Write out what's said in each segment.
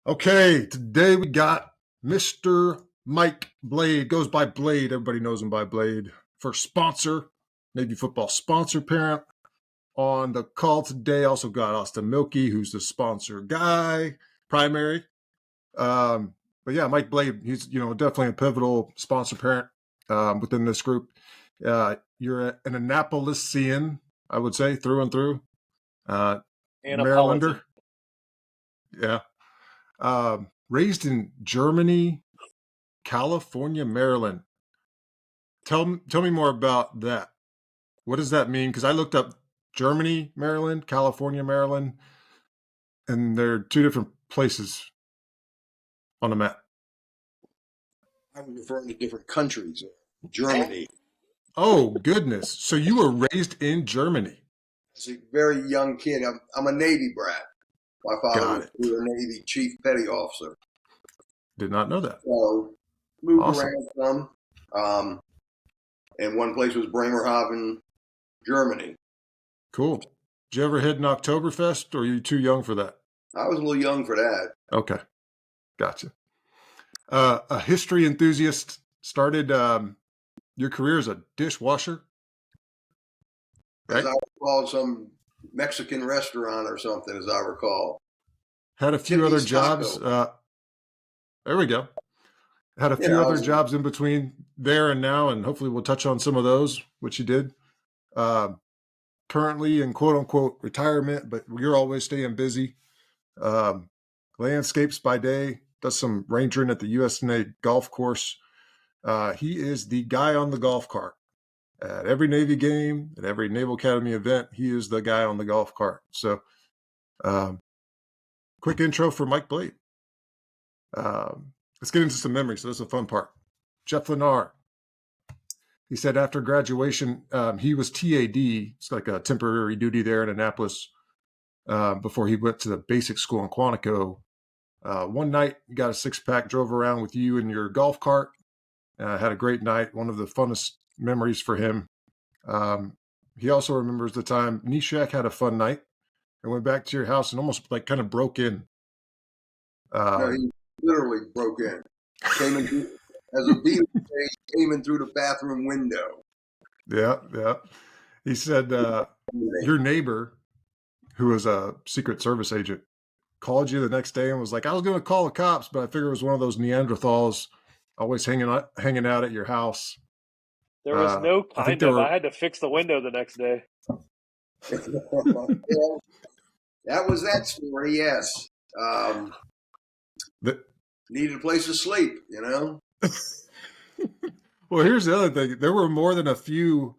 Okay, today we got Mr. Mike Blade. Goes by Blade. Everybody knows him by Blade. First sponsor, Navy football sponsor parent. On the call today, also got Austin Milke, who's the sponsor guy, primary. But yeah, Mike Blade, he's definitely a pivotal sponsor parent within this group. You're an Annapolisian, I would say, through and through. Marylander. Yeah. Raised in Germany, California, Maryland. Tell me more about that. What does that mean? Because I looked up Germany, Maryland, California, Maryland, and they're two different places on the map. I'm referring to different countries. Germany. Oh, goodness. So you were raised in Germany. As a very young kid, I'm a Navy brat. My father was a Navy chief petty officer. Did not know that. So moved around some. And one place was Bremerhaven, Germany. Cool. Did you ever hit an Oktoberfest, or are you too young for that? I was a little young for that. Okay. Gotcha. A history enthusiast, started your career as a dishwasher, right? As I recall, some Mexican restaurant or something, as I recall. Had a few other jobs. There we go. Had a few other jobs in between there and now, and hopefully we'll touch on some of those, which you did. Currently in quote-unquote retirement, but you're always staying busy. Landscapes by day, does some rangering at the USNA golf course. He is the guy on the golf cart. At every Navy game, at every Naval Academy event, he is the guy on the golf cart. So quick intro for Mike Blade. Let's get into some memories. So that's the fun part. Jeff Lennar. He said after graduation, he was TAD. It's like a temporary duty there in Annapolis before he went to the basic school in Quantico. One night, he got a six-pack, drove around with you in your golf cart. Had a great night. One of the funnest memories for him. He also remembers the time Nishak had a fun night and went back to your house and almost like kind of broke in. No, he literally broke in. Came in as a beat, came in through the bathroom window. Yeah. He said your neighbor, who was a Secret Service agent, called you the next day and was like, I was going to call the cops, but I figured it was one of those Neanderthals always hanging out at your house. There was no kind of. I had to fix the window the next day. That was that story, yes. Needed a place to sleep, Well, here's the other thing. There were more than a few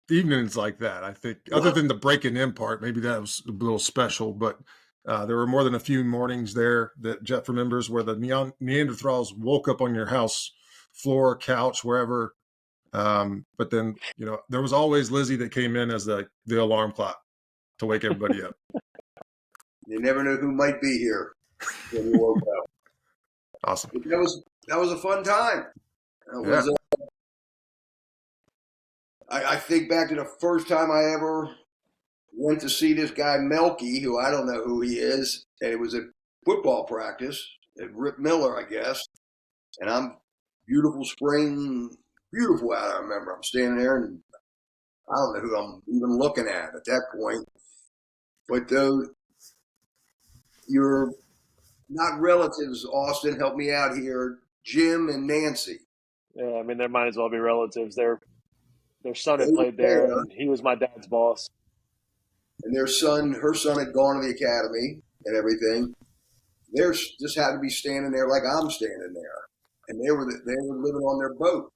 evenings like that, I think, other than the breaking in part. Maybe that was a little special, but there were more than a few mornings there that Jeff remembers where the Neanderthals woke up on your house floor, couch, wherever. But then, there was always Lizzie that came in as the alarm clock to wake everybody up. You never knew who might be here when you woke up. Awesome. But that was a fun time. I think back to the first time I ever went to see this guy Milke, who I don't know who he is, and it was at football practice at Rip Miller, I guess. And I'm beautiful spring, beautiful out. I remember I'm standing there, and I don't know who I'm even looking at that point. But you're not relatives, Austin. Help me out here. Jim and Nancy. Yeah, I mean, they might as well be relatives. Their son had played there, and he was my dad's boss. And her son had gone to the academy and everything. They just had to be standing there like I'm standing there. And they were living on their boat,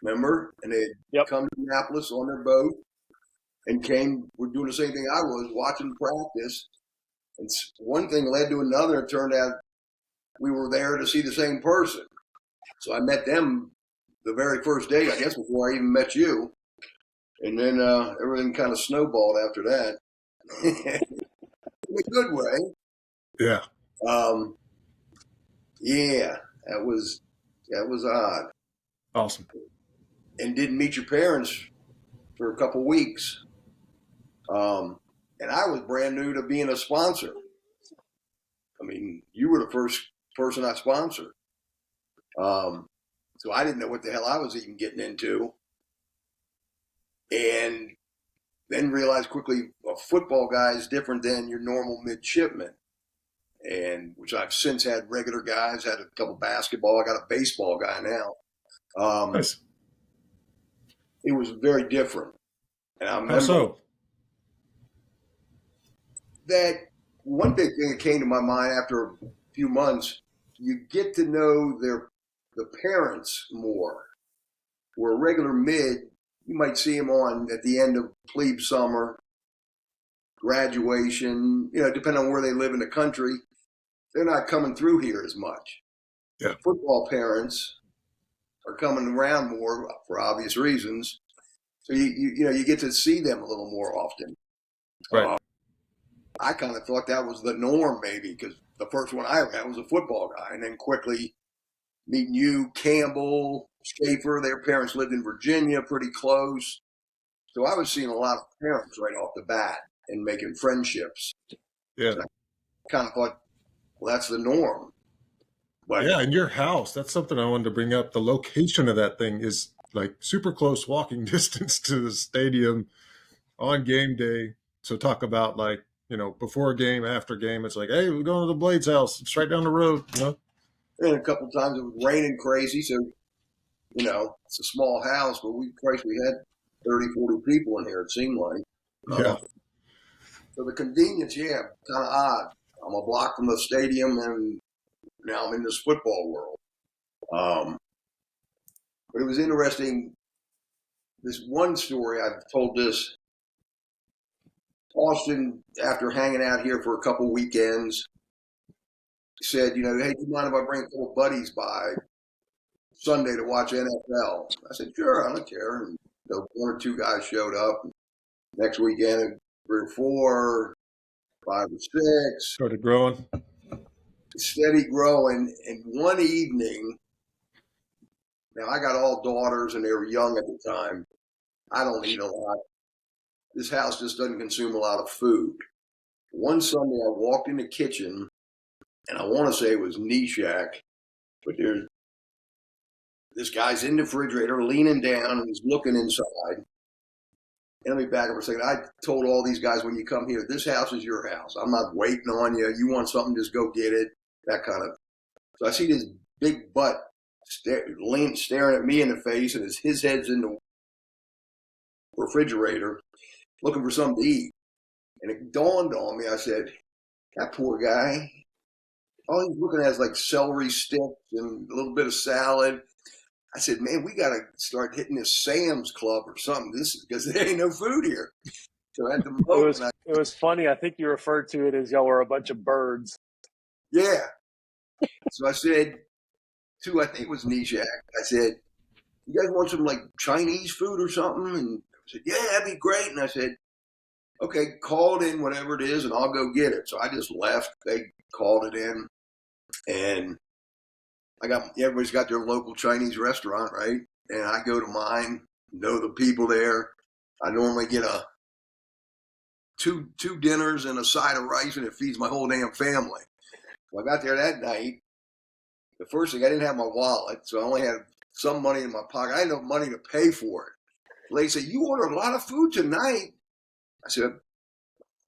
remember? And they'd come to Annapolis on their boat and were doing the same thing I was, watching practice. And one thing led to another. It turned out we were there to see the same person. So I met them the very first day, I guess, before I even met you. And then everything kind of snowballed after that. In a good way. Yeah. Yeah, that was odd. Awesome. And didn't meet your parents for a couple weeks. And I was brand new to being a sponsor. I mean, you were the first person I sponsored. So I didn't know what the hell I was even getting into. And then realized quickly a football guy is different than your normal midshipman. And which I've since had regular guys, had a couple basketball. I got a baseball guy now. Nice. It was very different. And I remember How so? that one big thing that came to my mind after a few months, you get to know the parents more. Where a regular mid, you might see them on at the end of plebe summer, graduation, depending on where they live in the country, they're not coming through here as much. Yeah. Football parents are coming around more for obvious reasons. So you get to see them a little more often. Right. I kind of thought that was the norm maybe because the first one I had was a football guy, and then quickly meeting you, Campbell, Schaefer, their parents lived in Virginia pretty close. So I was seeing a lot of parents right off the bat and making friendships. Yeah. So I kind of thought, well, that's the norm. But yeah, in your house, that's something I wanted to bring up. The location of that thing is like super close walking distance to the stadium on game day. So talk about like, before a game, after game, it's like, hey, we're going to the Blades house. It's right down the road, And a couple of times it was raining crazy. So, it's a small house, but we had 30, 40 people in here, it seemed like. Yeah. So the convenience, kind of odd. I'm a block from the stadium, and now I'm in this football world. But it was interesting. This one story, I've told this. Austin, after hanging out here for a couple weekends, said, hey, do you mind if I bring a couple buddies by Sunday to watch NFL? I said, sure, I don't care. And one or two guys showed up. Next weekend, 3 or 4, 5 or 6. Started growing. Steady growing. And one evening, now I got all daughters and they were young at the time. I don't eat a lot. This house just doesn't consume a lot of food. One Sunday I walked in the kitchen, and I want to say it was Nishak, but there's this guy's in the refrigerator leaning down and he's looking inside. And let me back up for a second. I told all these guys, when you come here, this house is your house. I'm not waiting on you. You want something, just go get it. That kind of. So I see this big butt staring at me in the face, and his head's in the refrigerator looking for something to eat. And it dawned on me, I said, that poor guy, all he's looking at is like celery sticks and a little bit of salad. I said, man, we got to start hitting this Sam's Club or something. Because there ain't no food here. So I had to it was funny. I think you referred to it as y'all were a bunch of birds. Yeah. So I said I think it was Nishak, I said, you guys want some like Chinese food or something? And I said, yeah, that'd be great. And I said, okay, call it in, whatever it is, and I'll go get it. So I just left. They called it in. And everybody's got their local Chinese restaurant, right? And I go to mine, know the people there. I normally get two dinners and a side of rice, and it feeds my whole damn family. Well, I got there that night. The first thing, I didn't have my wallet, so I only had some money in my pocket. I had no money to pay for it. The lady said, you ordered a lot of food tonight. I said,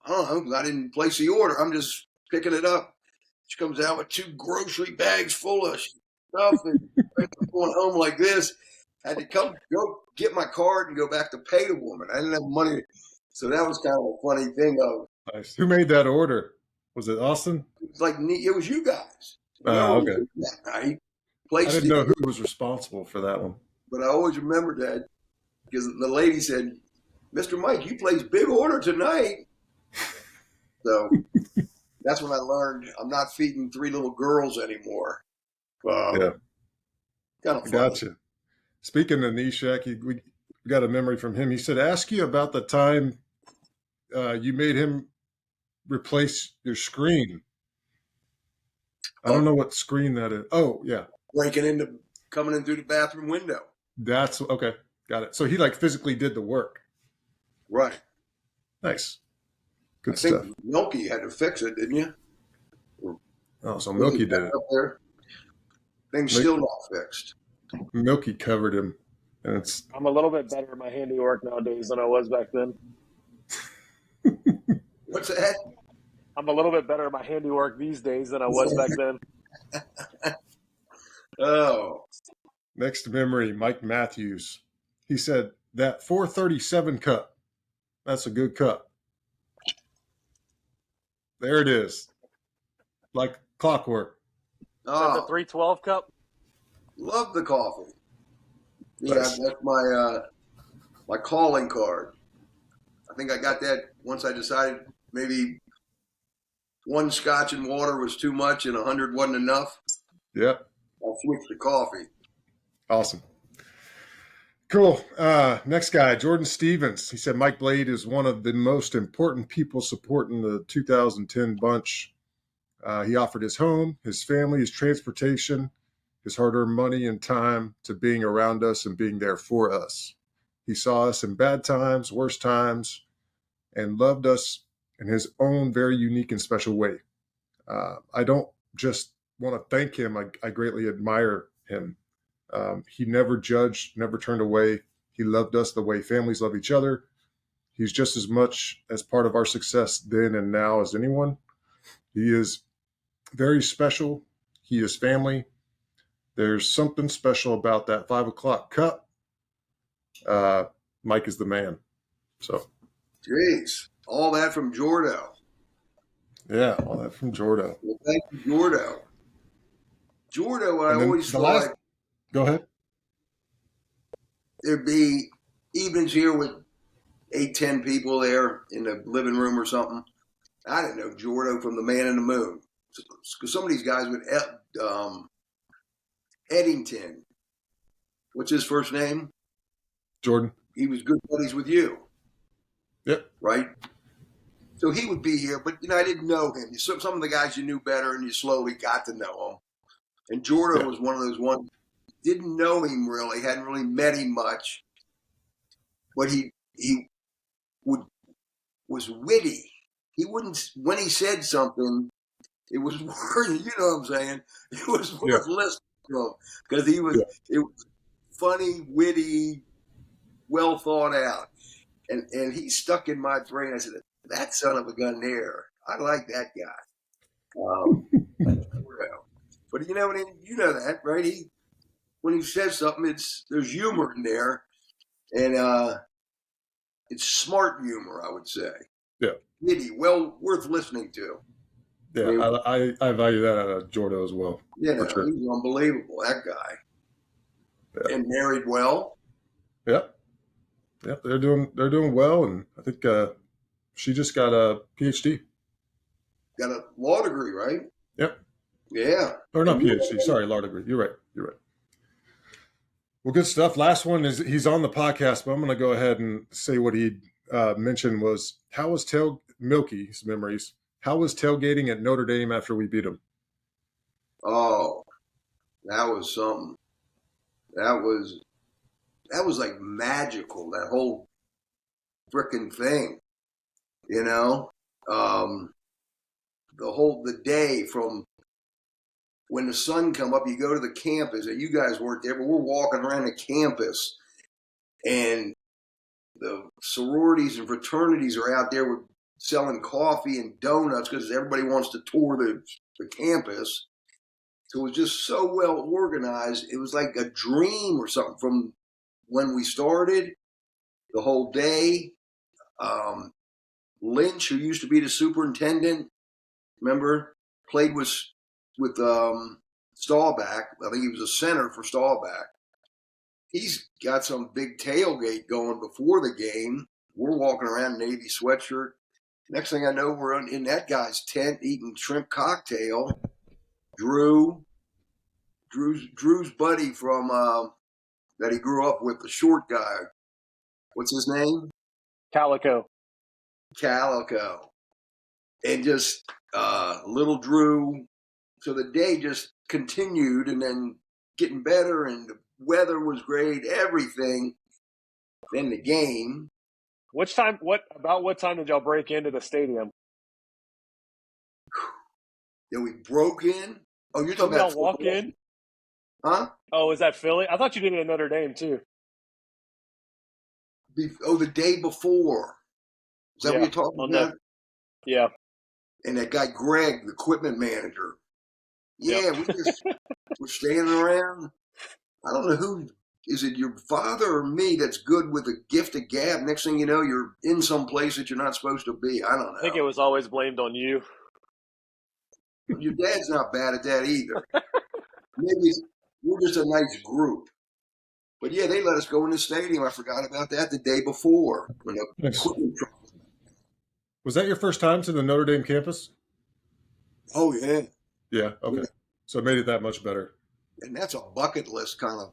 I don't know, because I didn't place the order. I'm just picking it up. She comes out with 2 grocery bags full of stuff and going home like this. I had to go get my card and go back to pay the woman. I didn't have money. So that was kind of a funny thing of. Nice. Who made that order? Was it Austin? It was you guys. Okay. That night. I didn't know who was responsible for that one. But I always remember that because the lady said, Mr. Mike, you placed big order tonight. So that's when I learned I'm not feeding 3 little girls anymore. Yeah. Kind of fun. Gotcha. Speaking of Nishak, we got a memory from him. He said, ask you about the time you made him replace your screen. I don't know what screen that is. Oh, yeah. Coming in through the bathroom window. That's okay. Got it. So he like physically did the work. Right. Nice. Good I stuff. think Milke had to fix it, didn't you? Oh, so Milky did it. Up there. Thing's still not fixed. Milky covered him. And I'm a little bit better at my handiwork nowadays than I was back then. What's that? I'm a little bit better at my handiwork these days than I was back then. Oh. Next memory, Mike Matthews. He said, that 437 cup, that's a good cup. There it is. Like clockwork. That's a 312 cup? Love the coffee. Yeah, Nice. that's my calling card. I think I got that once I decided maybe one scotch and water was too much and 100 wasn't enough. Yep. I switched to coffee. Awesome. Cool. Next guy, Jordan Stevens. He said Mike Blade is one of the most important people supporting the 2010 bunch. He offered his home, his family, his transportation, his hard-earned money and time to being around us and being there for us. He saw us in bad times, worst times, and loved us in his own very unique and special way. I don't just want to thank him. I greatly admire him. He never judged, never turned away. He loved us the way families love each other. He's just as much as part of our success then and now as anyone. He is very special. He is family. There's something special about that 5 o'clock cup. Mike is the man. So, Jeez, all that from Jordo. yeah, all that from Jordo. Well, thank you, Jordo. Jordo, I always thought like go ahead. There'd be evenings here with 8-10 people there in the living room or something. I didn't know Jordo from the Man in the Moon. Because some of these guys with Eddington, what's his first name? Jordan. He was good buddies with you. Yep. Right? So he would be here, but I didn't know him. Some of the guys you knew better and you slowly got to know him. And Jordo was one of those ones, didn't know him really, hadn't really met him much, but he was witty. He wouldn't, when he said something, it was worth, you know what I'm saying? It was worth listening to him because it was funny, witty, well thought out. And he stuck in my brain. I said, that son of a gun there, I like that guy. But you know that, right? When he says something, there's humor in there, and it's smart humor, I would say. Yeah, witty, well worth listening to. Yeah, I value that out of Jordo as well. Yeah, he was unbelievable. That guy, and married well. Yep, they're doing well, and I think she just got a PhD. Got a law degree, right? Yep. Yeah. Or not PhD. Sorry, law degree. You're right. Well, good stuff. Last one is he's on the podcast, but I'm going to go ahead and say what he mentioned was how was Milke's memories. How was tailgating at Notre Dame after we beat them? Oh, that was something. That was like magical. That whole frickin' thing, the day from when the sun come up, you go to the campus. And you guys weren't there, but we're walking around the campus, and the sororities and fraternities are out there with selling coffee and donuts because everybody wants to tour the campus. So it was just so well organized. It was like a dream or something from when we started, the whole day. Lynch, who used to be the superintendent, remember, played with Staubach. I think he was a center for Staubach. He's got some big tailgate going before the game. We're walking around in Navy sweatshirt. Next thing I know, we're in that guy's tent eating shrimp cocktail. Drew's buddy from that he grew up with, the short guy. What's his name? Calico. And just little Drew. So the day just continued, and then getting better, and the weather was great, everything. Then the game. What time did y'all break into the stadium? Then we broke in. Oh, you're talking Didn't about y'all walk football? in? Huh? Oh, is that Philly? I thought you did it at Notre Dame too. The day before. Is that what Yeah, you're talking on about? yeah, And that guy Greg, the equipment manager. yep. Yeah, we're standing around. I don't know who is it, your father or me, that's good with the gift of gab. Next thing you know, you're in some place that you're not supposed to be. I don't I think know. it was always blamed on you. Your dad's not bad at that either. Maybe we're just a nice group. But yeah, they let us go in the stadium. I forgot about that the day before. When the Nice. equipment. Was that your first time to the Notre Dame campus? Oh yeah, Yeah. Okay. So it made it that much better. and that's a bucket list kind of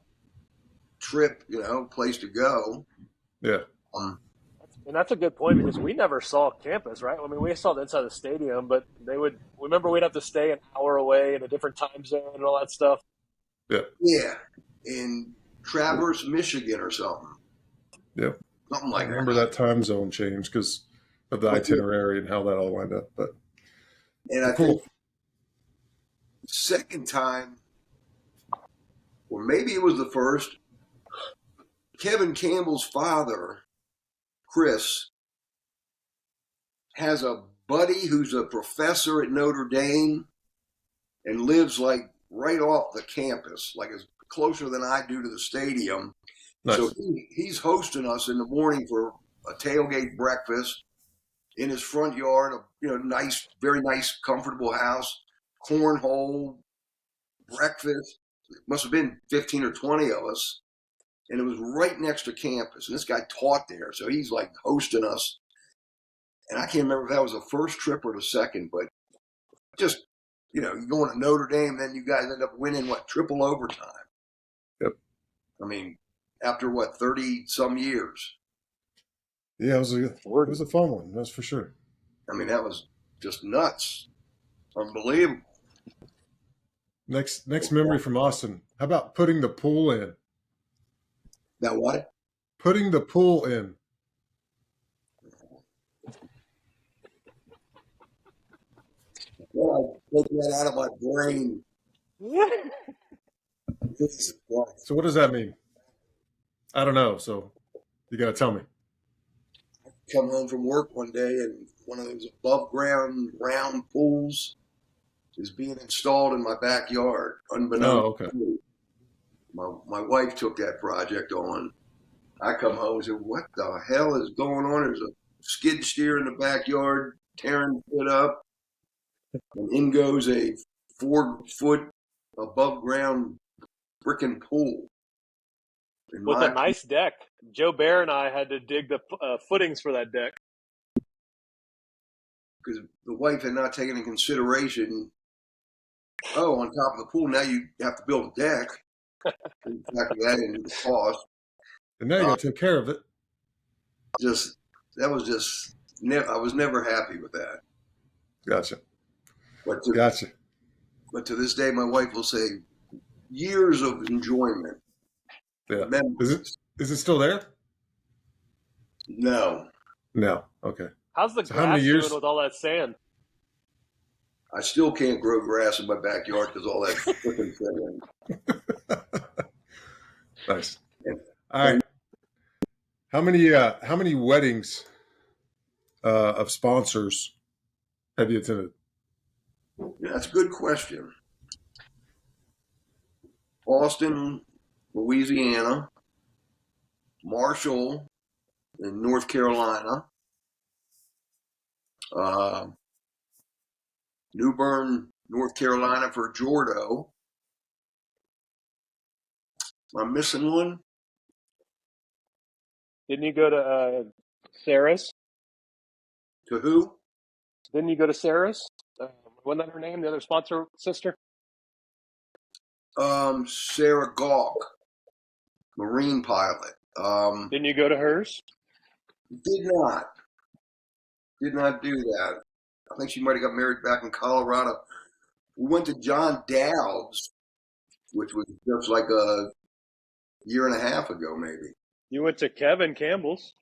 trip, place to go. Yeah. And that's a good point because we never saw campus, right? I mean, we saw the inside of the stadium, but they would remember we'd have to stay an hour away in a different time zone and all that stuff. Yeah. Yeah, in Traverse, Michigan, or something. Yeah. Something I like remember that time zone change because of the itinerary and how that all lined up. But And I cool. think the second time, or maybe it was the first, Kevin Campbell's father, Chris, has a buddy who's a professor at Notre Dame and lives like right off the campus, like it's closer than I do to the stadium. Nice. So he's hosting us in the morning for a tailgate breakfast in his front yard, nice, very nice, comfortable house, cornhole, breakfast. It must have been 15 or 20 of us. And it was right next to campus. And this guy taught there. So he's like hosting us. And I can't remember if that was the first trip or the second, but just, you're going to Notre Dame, then you guys end up winning, triple overtime. Yep. I mean, after 30 some years. Yeah, it was a fun one. That's for sure. I mean, that was just nuts. Unbelievable. Next memory from Austin. How about putting the pool in? Now what? Putting the pool in. Well, I take that out of my brain. So what does that mean? I don't know. So you got to tell me. Come home from work one day and one of those above ground round pools is being installed in my backyard, unbeknownst to me. My wife took that project on. I come home and said, "What the hell is going on?" There's a skid steer in the backyard tearing it up, and in goes a 4-foot above ground brickin' pool. With a nice deck. Joe Bear and I had to dig the footings for that deck. Because the wife had not taken into consideration, on top of the pool, now you have to build a deck. Factor that into the cost. And now you got to take care of it. I was never happy with that. Gotcha. Gotcha. But to this day, my wife will say, years of enjoyment. Yeah. Is it still there? No. Okay. How's the grass doing with all that sand? I still can't grow grass in my backyard because all that freaking sand. Nice. All right. How many weddings of sponsors have you attended? That's a good question. Austin, Louisiana, Marshall in North Carolina, New Bern, North Carolina for Jordo. Am I missing one? Didn't you go to Sarah's? To who? Didn't you go to Sarah's? Wasn't that her name, the other sponsor sister? Sarah Gawk, Marine pilot. Didn't you go to hers? Did not do that. I think she might have got married back in Colorado. We went to John Dowd's, which was just like a year and a half ago, maybe. You went to Kevin Campbell's.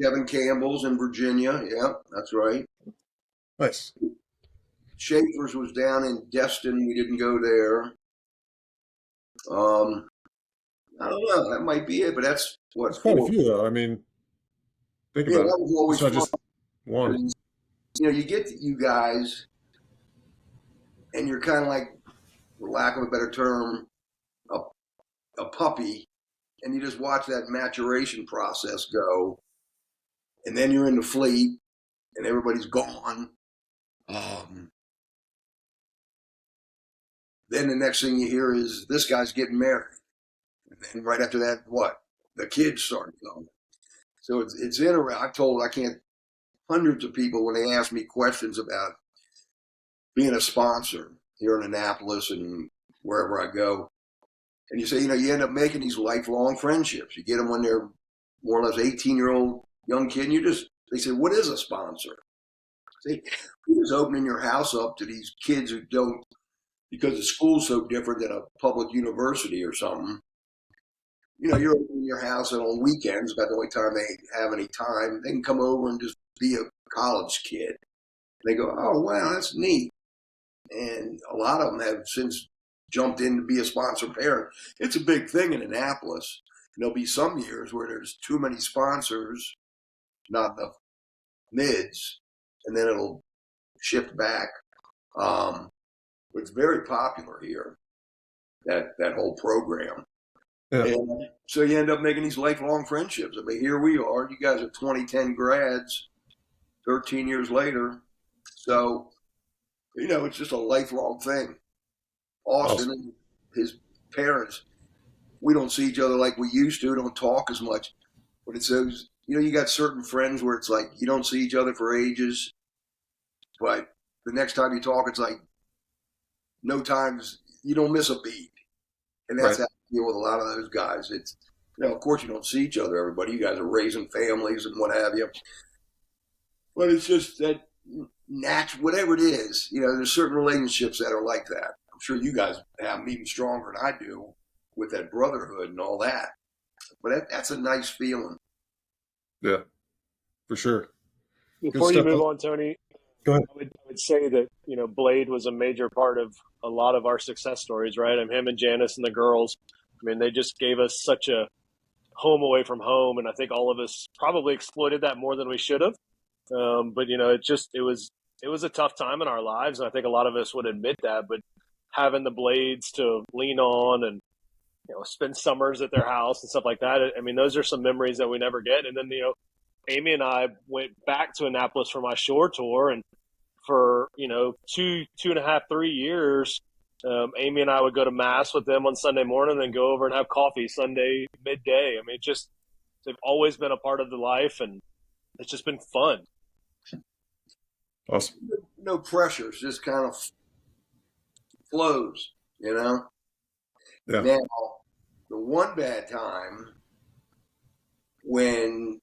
Kevin Campbell's in Virginia. Yeah, that's right. Nice. Schaefer's was down in Destin. We didn't go there. I don't know. That might be it, but that's what It's quite a 4. few, though. I mean, think Yeah, about it. that was always It's not fun. just one. You get you guys, and you're kind of like, for lack of a better term, a puppy, and you just watch that maturation process go, and then you're in the fleet, and everybody's gone. Then the next thing you hear is this guy's getting married, and then right after that, what? The kids start going. So it's interesting. I can't hundreds of people when they ask me questions about being a sponsor here in Annapolis and wherever I go. And you say, you end up making these lifelong friendships. You get them when they're more or less 18-year-old young kid. And they say, what is a sponsor? Say, you're just opening your house up to these kids who don't, because the school's so different than a public university or something. You're opening your house, and on weekends, about the only time they have any time, they can come over and just be a college kid. They go, oh, wow, that's neat. And a lot of them have since jumped in to be a sponsor parent. It's a big thing in Annapolis. There'll be some years where there's too many sponsors, not enough mids, and then it'll shift back. But it's very popular here, that whole program. Yeah. And so you end up making these lifelong friendships. I mean, here we are. You guys are 2010 grads, 13 years later. So, it's just a lifelong thing. Austin and his parents, we don't see each other like we used to, don't talk as much. But it's those, you got certain friends where it's like you don't see each other for ages. But the next time you talk, it's like no times, you don't miss a beat. And that's Right. how I deal with a lot of those guys. It's, of course you don't see each other, everybody. You guys are raising families and what have you. But it's just that whatever it is, there's certain relationships that are like that. I'm sure you guys have them even stronger than I do with that brotherhood and all that. But that's a nice feeling. Yeah, for sure. Before you move on, Tony, Go ahead. I would say that, Blade was a major part of a lot of our success stories, right? And him and Janice and the girls, they just gave us such a home away from home. And I think all of us probably exploited that more than we should have. But, it was a tough time in our lives. And I think a lot of us would admit that. But having the Blades to lean on and, spend summers at their house and stuff like that, those are some memories that we never get. And then, Amy and I went back to Annapolis for my shore tour, and for 2.5, 3 years, Amy and I would go to mass with them on Sunday morning, and then go over and have coffee Sunday midday. They've always been a part of the life, and it's just been fun. Awesome. No pressures, just kind of flows, Yeah. Now, the one bad time when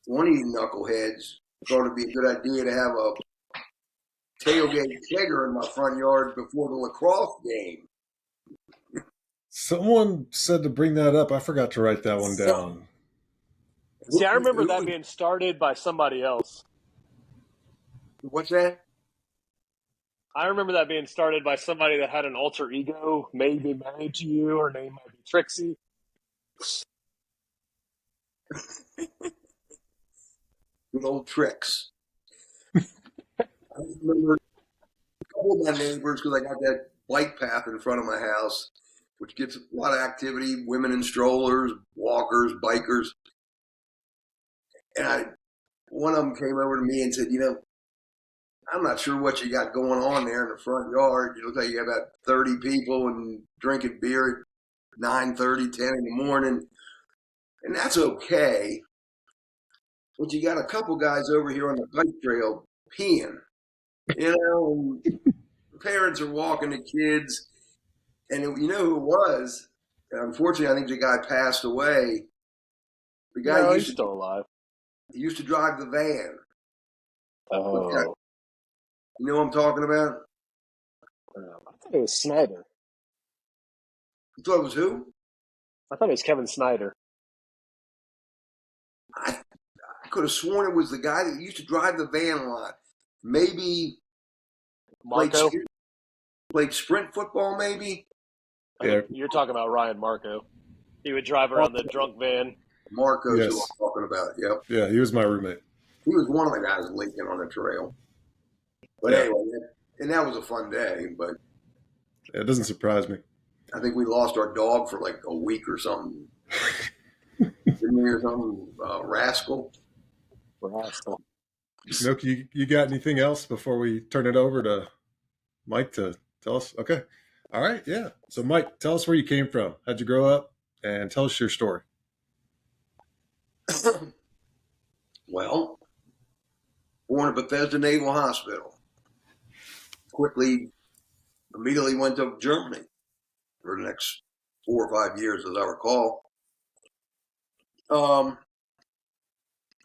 one of you knuckleheads thought it'd be a good idea to have a tailgate kegger in my front yard before the lacrosse game. Someone said to bring that up. I forgot to write that one down. See, I remember that being started by somebody else. What's that? I remember that being started by somebody that had an alter ego, maybe married to you. Her name might be Trixie. Good old tricks. I remember a couple of my neighbors, because I got that bike path in front of my house, which gets a lot of activity, women in strollers, walkers, bikers. And one of them came over to me and said, I'm not sure what you got going on there in the front yard. You look like you have about 30 people and drinking beer at 9:30, 10 in the morning. And that's okay. But you got a couple guys over here on the bike trail peeing. Parents are walking the kids. And you know who it was? Unfortunately, I think the guy passed away. The guy he's still alive. He used to drive the van. Oh. You know what I'm talking about? I thought it was Snyder. You thought it was who? I thought it was Kevin Snyder. I could have sworn it was the guy that used to drive the van a lot. Maybe Marco? Played sprint football, maybe. I think you're talking about Ryan Marco. He would drive around the drunk van. Marco's who Yes. I'm talking about. Yep. Yeah, he was my roommate. He was one of the guys leaking on the trail. But Yeah. anyway, and that was a fun day. But It doesn't surprise me. I think we lost our dog for like a week or something. Didn't we hear something? Rascal. Milky, you got anything else before we turn it over to Mike to tell us? Okay. All right. Yeah. So, Mike, tell us where you came from. How'd you grow up? And tell us your story. Well, born at Bethesda Naval Hospital. Immediately went to Germany for the next 4 or 5 years, as I recall.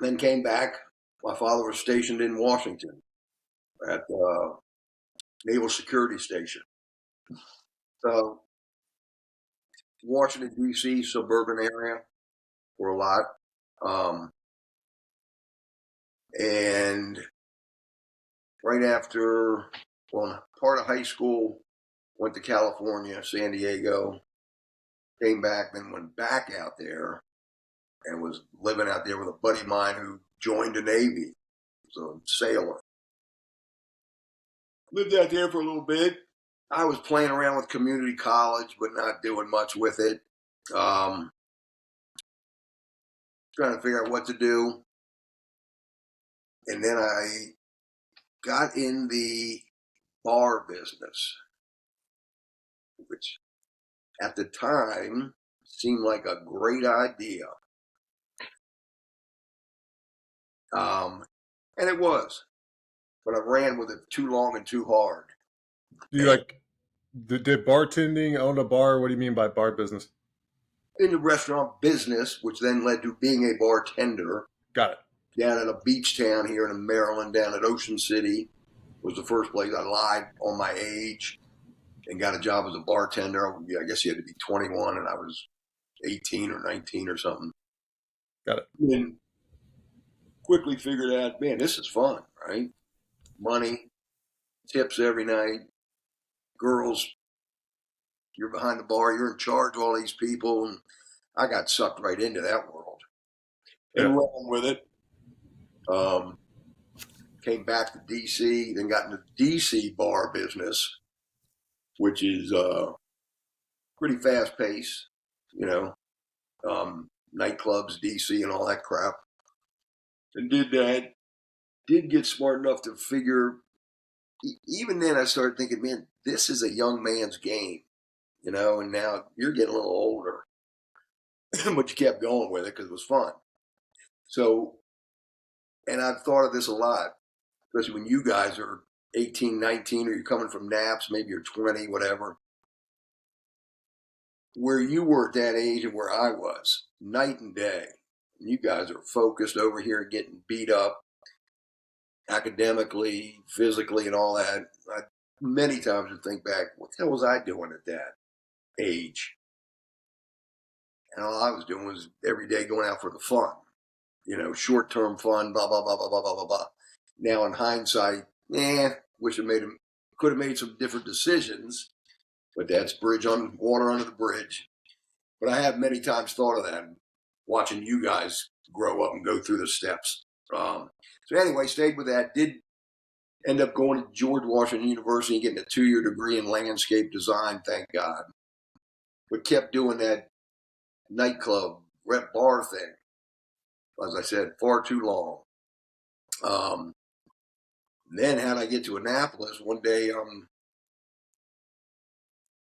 Then came back. My father was stationed in Washington at Naval Security Station. So, Washington, D.C., suburban area for a lot. And right after, part of high school, went to California, San Diego, came back, then went back out there and was living out there with a buddy of mine who joined the Navy. So, sailor. Lived out there for a little bit. I was playing around with community college, but not doing much with it. Trying to figure out what to do. And then I got in the bar business, which at the time seemed like a great idea. And it was, but I ran with it too long and too hard. Did bartending, own a bar? What do you mean by bar business? In the restaurant business, which then led to being a bartender. Got it. Down in a beach town here in Maryland, down at Ocean City, was the first place. I lied on my age and got a job as a bartender. I guess you had to be 21, and I was 18 or 19 or something. Got it. And then quickly figured out, man, this is fun, right? Money, tips every night, girls, you're behind the bar, you're in charge of all these people, and I got sucked right into that world. And ran with it. Came back to D.C., then got into D.C. bar business, which is pretty fast paced, nightclubs, D.C. and all that crap. And did that. Did get smart enough to figure, even then I started thinking, man, this is a young man's game, and now you're getting a little older. But you kept going with it because it was fun. So, and I've thought of this a lot, especially when you guys are 18, 19, or you're coming from NAPS, maybe you're 20, whatever. Where you were at that age and where I was, night and day. You guys are focused over here getting beat up academically, physically, and all that. Many times I think back, what the hell was I doing at that age? And all I was doing was every day going out for the fun. Short-term fun, blah, blah, blah, blah, blah, blah, blah, blah. Now, in hindsight, wish I could have made some different decisions, but that's water under the bridge. But I have many times thought of that, watching you guys grow up and go through the steps. So anyway, stayed with that. Did end up going to George Washington University and getting a 2-year degree in landscape design, thank God. But kept doing that nightclub, rep bar thing. As I said, far too long. Then how'd I get to Annapolis? One day I'm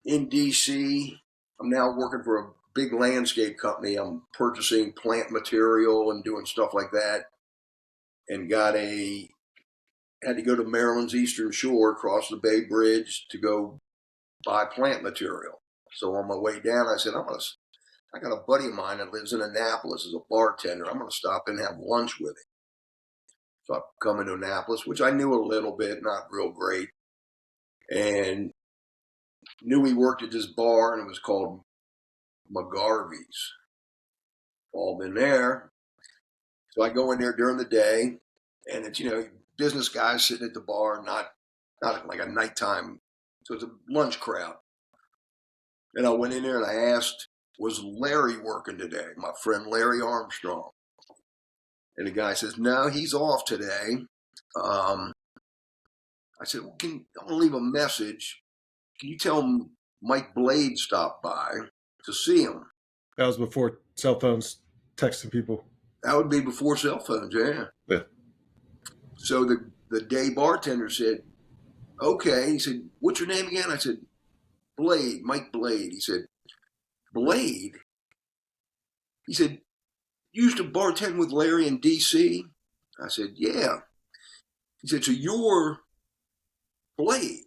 in D.C. I'm now working for a big landscape company. I'm purchasing plant material and doing stuff like that. And had to go to Maryland's Eastern Shore, cross the Bay Bridge to go buy plant material. So on my way down, I said, I got a buddy of mine that lives in Annapolis as a bartender. I'm going to stop and have lunch with him. So I come into Annapolis, which I knew a little bit, not real great, and knew he worked at this bar, and it was called McGarvey's. All been there. So I go in there during the day, and it's, business guys sitting at the bar, not not like a nighttime, so it's a lunch crowd. And I went in there and I asked, was Larry working today? My friend Larry Armstrong. And the guy says, no, he's off today. I said, well, I'll leave a message. Can you tell him Mike Blade stopped by to see him? That was before cell phones texting people. That would be before cell phones, yeah. Yeah. So the day bartender said, okay. He said, what's your name again? I said, Blade, Mike Blade. He said, Blade? He said, you used to bartend with Larry in D.C.? I said, yeah. He said, so you're Blade?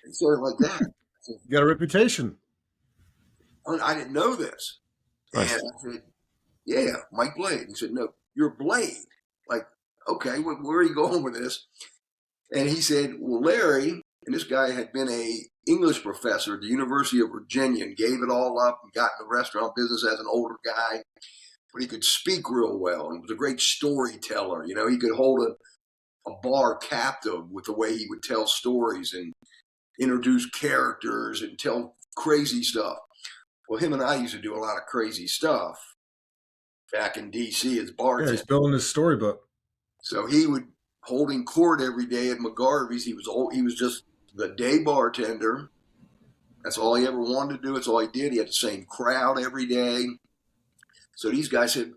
He said it like that. You got a reputation. I didn't know this. Nice. And I said, yeah, Mike Blade. He said, no, you're Blade. Like, okay, where are you going with this? And he said, well, Larry, and this guy had been a English professor at the University of Virginia and gave it all up and got in the restaurant business as an older guy, but he could speak real well and was a great storyteller. You know, he could hold a bar captive with the way he would tell stories and introduce characters and tell crazy stuff. Well, him and I used to do a lot of crazy stuff back in D.C. as bartenders. Yeah, he's building his storybook. So he would holding court every day at McGarvey's. He was just the day bartender. That's all he ever wanted to do. That's all he did. He had the same crowd every day. So these guys said,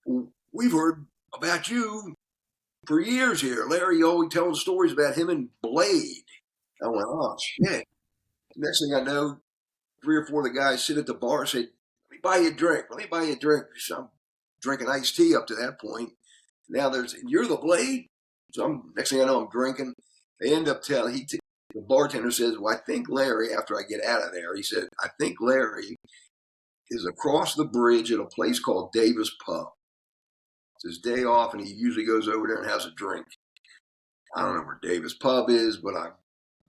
well, we've heard about you for years here. Larry always telling stories about him and Blade. I went, oh, shit. Next thing I know, 3 or 4 of the guys sit at the bar and say, let me buy you a drink. Let me buy you a drink. So I'm drinking iced tea up to that point. Now you're the Blade? So next thing I know, I'm drinking. They end up telling, the bartender says, well, I think Larry, after I get out of there, he said, I think Larry is across the bridge at a place called Davis Pub. It's his day off, and he usually goes over there and has a drink. I don't know where Davis Pub is, but I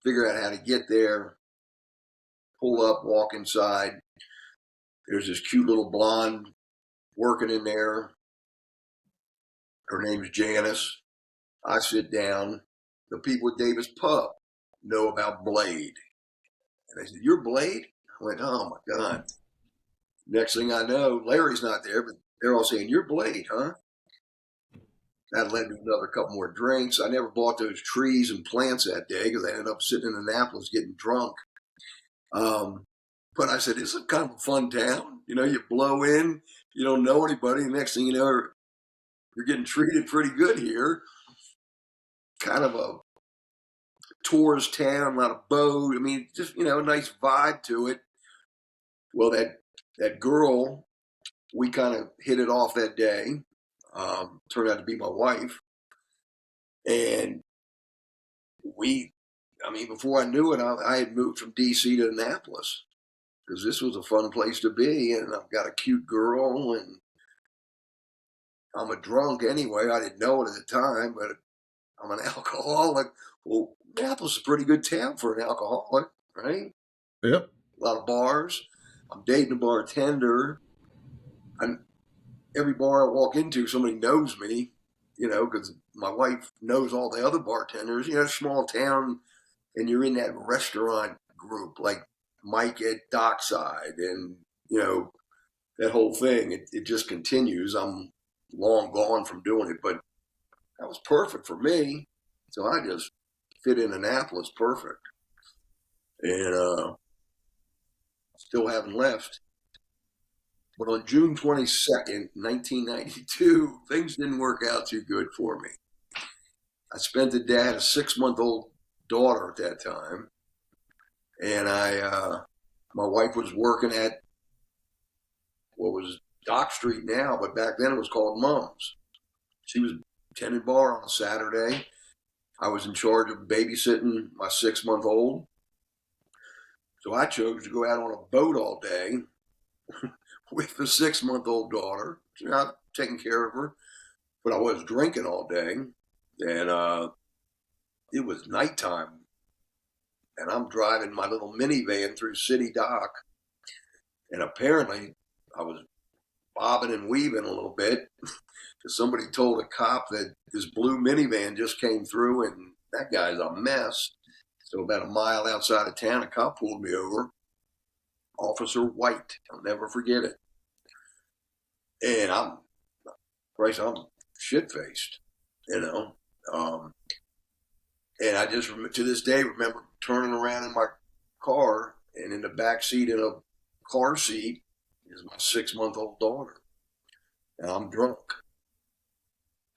figure out how to get there, pull up, walk inside. There's this cute little blonde working in there. Her name's Janice. I sit down. The people at Davis Pub know about Blade. And they said, you're Blade? I went, oh, my God. Next thing I know, Larry's not there, but they're all saying, you're Blade, huh? That led to another couple more drinks. I never bought those trees and plants that day because I ended up sitting in Annapolis getting drunk. But I said, it's a kind of a fun town. You know, you blow in, you don't know anybody. The next thing you know, you're getting treated pretty good here. Kind of a tourist town, a lot of boat. I mean, just, you know, a nice vibe to it. Well, that girl, we kind of hit it off that day. Turned out to be my wife. And before I knew it, I had moved from D.C. to Annapolis because this was a fun place to be. And I've got a cute girl and I'm a drunk anyway. I didn't know it at the time, but I'm an alcoholic. Well, Annapolis is a pretty good town for an alcoholic, right? Yep. A lot of bars. I'm dating a bartender. And every bar I walk into, somebody knows me, you know, because my wife knows all the other bartenders. You know, small town, and you're in that restaurant group, like Mike at Dockside, and, you know, that whole thing. It just continues. I'm long gone from doing it, but that was perfect for me. So I just fit in Annapolis perfect. And still haven't left. But on June 22nd, 1992, things didn't work out too good for me. I spent the day, I had a 6-month-old daughter at that time. And my wife was working at what was Dock Street now, but back then it was called Mom's. She was tending bar on a Saturday. I was in charge of babysitting my 6-month-old. So I chose to go out on a boat all day with the 6-month-old daughter. So I'm taking care of her, but I was drinking all day. And it was nighttime. And I'm driving my little minivan through City Dock. And apparently I was bobbing and weaving a little bit because somebody told a cop that this blue minivan just came through and that guy's a mess. So about a mile outside of town, a cop pulled me over. Officer White. I'll never forget it. And I'm shit-faced, you know. And I just, to this day, remember turning around in my car, and in the back seat in a car seat is my 6-month-old daughter. And I'm drunk.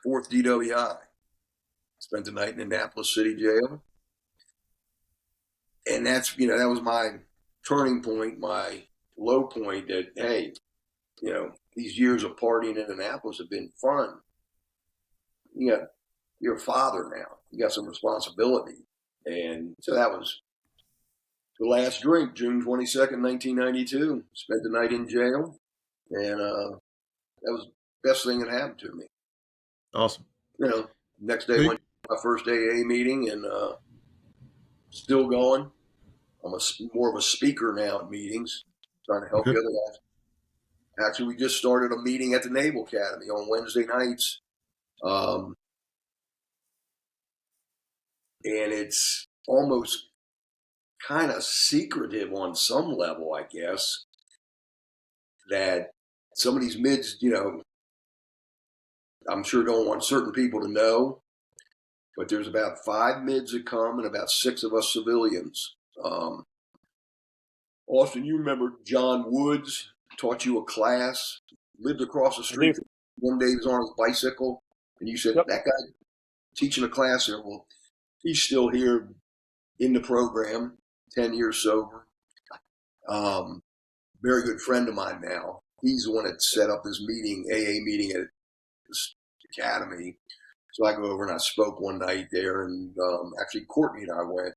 4th DWI. Spent the night in Annapolis City Jail. And that's, that was my turning point, my low point that, hey, these years of partying in Annapolis have been fun. You're a father now. You got some responsibility. And so that was the last drink, June 22nd, 1992. Spent the night in jail. And that was the best thing that happened to me. Awesome. Next day went to my first AA meeting, and still going. I'm more of a speaker now at meetings, trying to help the other guys. Actually, we just started a meeting at the Naval Academy on Wednesday nights. And it's almost kind of secretive on some level, I guess, that some of these mids, I'm sure don't want certain people to know, but there's about 5 mids that come and about 6 of us civilians. Austin, you remember John Woods taught you a class, lived across the street. One day he was on his bicycle, and you said, that guy teaching a class here, well, he's still here in the program, 10 years sober. Very good friend of mine now. He's the one that set up this meeting, AA meeting at this academy. So I go over and I spoke one night there, and actually Courtney and I went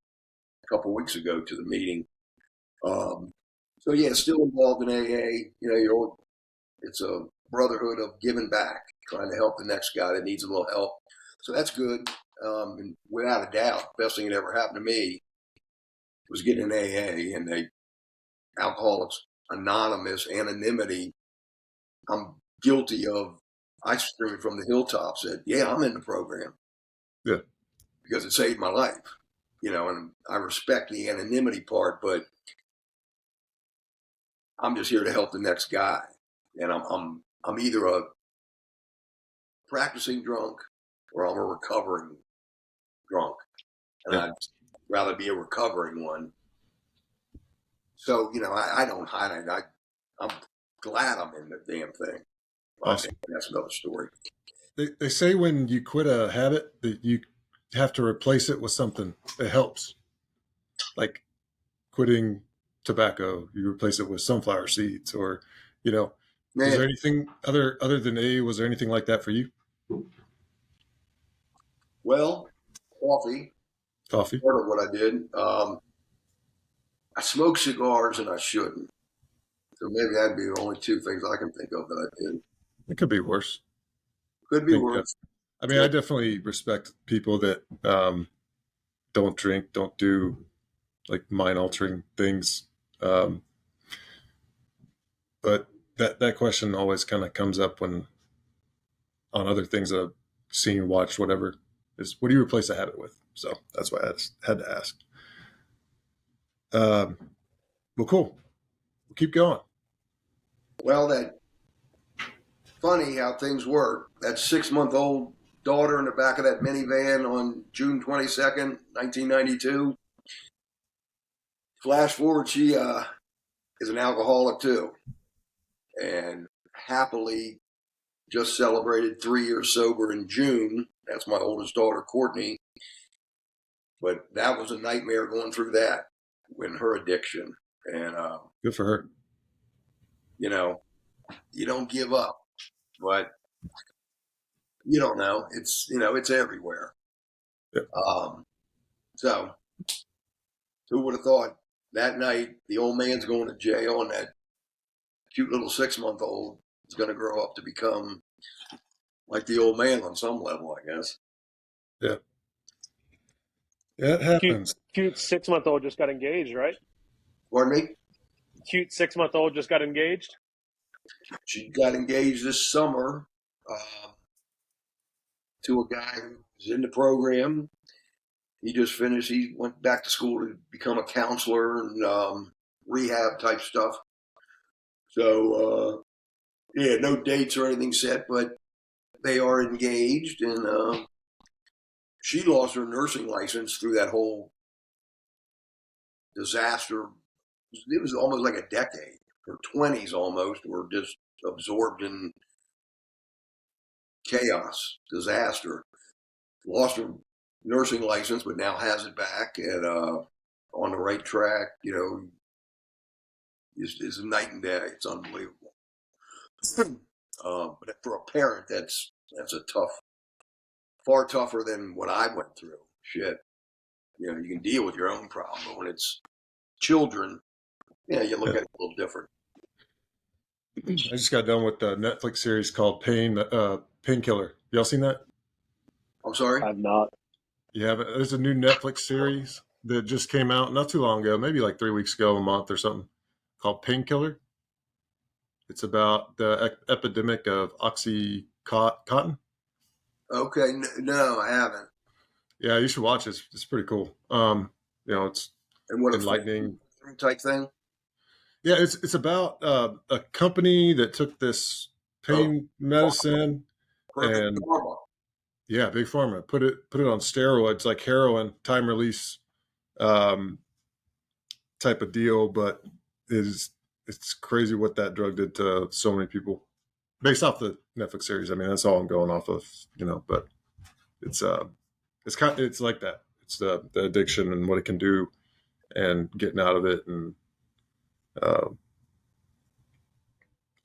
a couple of weeks ago to the meeting. So yeah, still involved in AA. It's a brotherhood of giving back, trying to help the next guy that needs a little help. So that's good. And without a doubt, best thing that ever happened to me was getting an AA and Alcoholics Anonymous anonymity. I'm guilty of. I screamed from the hilltops that, yeah, I'm in the program. Yeah. Because it saved my life, and I respect the anonymity part, but I'm just here to help the next guy. And I'm either a practicing drunk or I'm a recovering drunk. And I'd rather be a recovering one. So, I don't hide it. I'm glad I'm in the damn thing. Awesome. That's another story. They say when you quit a habit that you have to replace it with something that helps. Like quitting tobacco, you replace it with sunflower seeds, or is there anything other than AA? Was there anything like that for you? Well, coffee. Part of what I did. I smoke cigars and I shouldn't. So maybe that'd be the only 2 things I can think of that I did. It could be worse. Could be worse. I mean, I definitely respect people that don't drink, don't do like mind-altering things. But that question always kind of comes up when on other things that I've seen, watched, whatever, is what do you replace a habit with? So that's why I had to ask. Well, cool. We'll keep going. Well, funny how things work. That 6-month-old daughter in the back of that minivan on June 22nd, 1992. Flash forward, she is an alcoholic too, and happily just celebrated 3 years sober in June. That's my oldest daughter, Courtney. But that was a nightmare going through that when her addiction. And good for her. You don't give up, but you don't know. It's it's everywhere. Yep. So who would have thought that night the old man's going to jail and that cute little 6-month-old is going to grow up to become like the old man on some level, I guess. Yeah. Yeah, it happens. Cute 6-month-old just got engaged, right? Pardon me? Cute 6-month-old just got engaged? She got engaged this summer to a guy who was in the program. he just finished. He went back to school to become a counselor and rehab type stuff. So yeah, no dates or anything set, but they are engaged, and she lost her nursing license through that whole disaster. It was almost like a decade. Her 20s almost were just absorbed in chaos, disaster. Lost her nursing license, but now has it back and on the right track. You know, is a night and day. It's unbelievable. But for a parent, that's a tough, far tougher than what I went through. Shit, you know, you can deal with your own problem, but when it's children, yeah, you look at it a little different. I just got done with the Netflix series called Painkiller. Y'all seen that? I'm sorry? I've not. Yeah, but there's a new Netflix series that just came out not too long ago, maybe like 3 weeks ago, a month or something, called Painkiller. It's about the epidemic of Oxycontin. Okay, no, I haven't. Yeah, you should watch it. It's pretty cool. You know, it's And what enlightening a type thing? Yeah, it's about a company that took this pain medicine Perfect and pharma. yeah, big pharma put it on steroids like heroin, time release type of deal. But it's crazy what that drug did to so many people. Based off the Netflix series, I mean that's all I'm going off of, you know. But it's it's like that. It's the addiction and what it can do, and getting out of it, and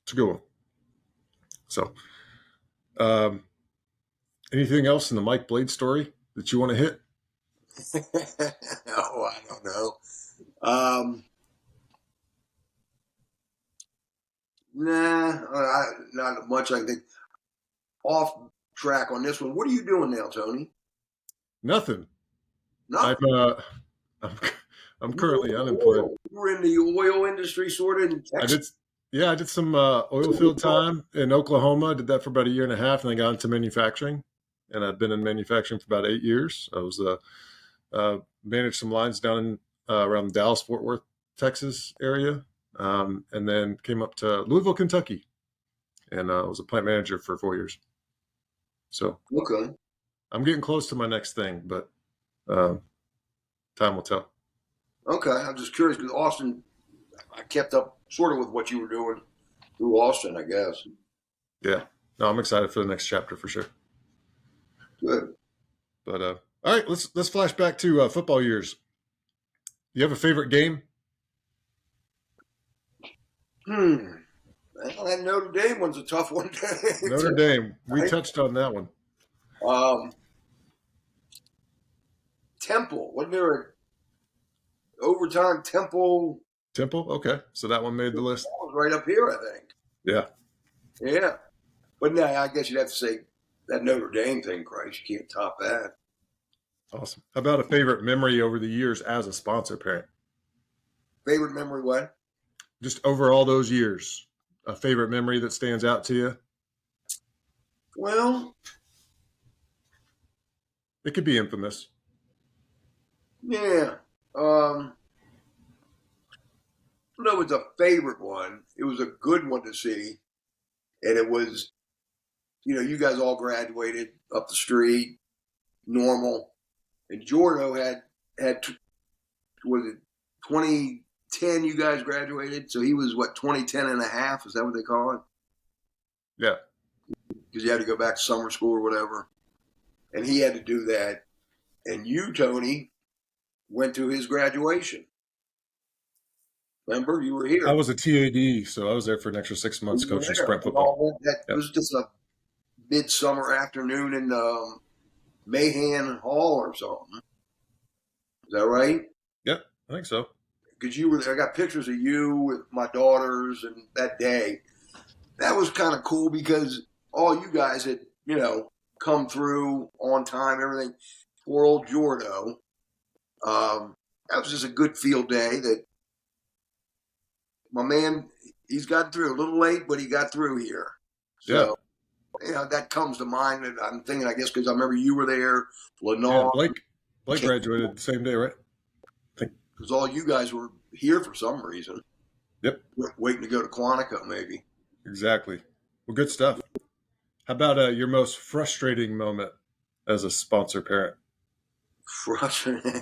it's a good one. So, anything else in the Mike Blade story that you want to hit? Oh, I don't know. Not much. I think off track on this one. What are you doing now, Tony? Nothing. Nothing. I'm currently unemployed. You were in the oil industry, sort of in Texas. I did some oil field time in Oklahoma. I did that for about a year and a half, and then got into manufacturing. And I've been in manufacturing for about 8 years. I was managed some lines down in around the Dallas, Fort Worth, Texas area, and then came up to Louisville, Kentucky, and I was a plant manager for 4 years. So Okay. I'm getting close to my next thing, but time will tell. Okay. I'm just curious because Austin, I kept up sort of with what you were doing through Austin, I guess. Yeah. No, I'm excited for the next chapter for sure. Good. But all right, let's flash back to football years. You have a favorite game? Well, that Notre Dame one's a tough one. Notre Dame. We touched on that one. Temple. Wasn't there an overtime Temple? Temple? Okay. So that one made the list. That was right up here, I think. Yeah. Yeah. But no, I guess you'd have to say that Notre Dame thing, Christ. You can't top that. Awesome. How about a favorite memory over the years as a sponsor parent? Favorite memory what? Just over all those years, a favorite memory that stands out to you? Well, It could be infamous. yeah. I don't know if it's a favorite one. It was a good one to see. And it was, you know, you guys all graduated up the street, normal. And Jordo had was it 2010 you guys graduated? So he was what, 2010 and a half? Is that what they call it? Yeah. Because you had to go back to summer school or whatever. And he had to do that. And you, Tony, went to his graduation. Remember, you were here. I was a TAD, so I was there for an extra 6 months coaching sprint football. It was just a midsummer afternoon in Mahan Hall or something. Is that right? Yep, I think so. Because you were there. I got pictures of you with my daughters and that day. That was kind of cool because all you guys had, you know, come through on time, everything. Poor old Jordo. That was just a good field day that my man, he's gotten through a little late, but he got through here. So, you know, that comes to mind. And I'm thinking, I guess, because I remember you were there, Lenore. Yeah, Blake graduated the same day, right? Because all you guys were here for some reason. Yep. Waiting to go to Quantico, maybe. Exactly. Well, good stuff. How about your most frustrating moment as a sponsor parent? Frustrating.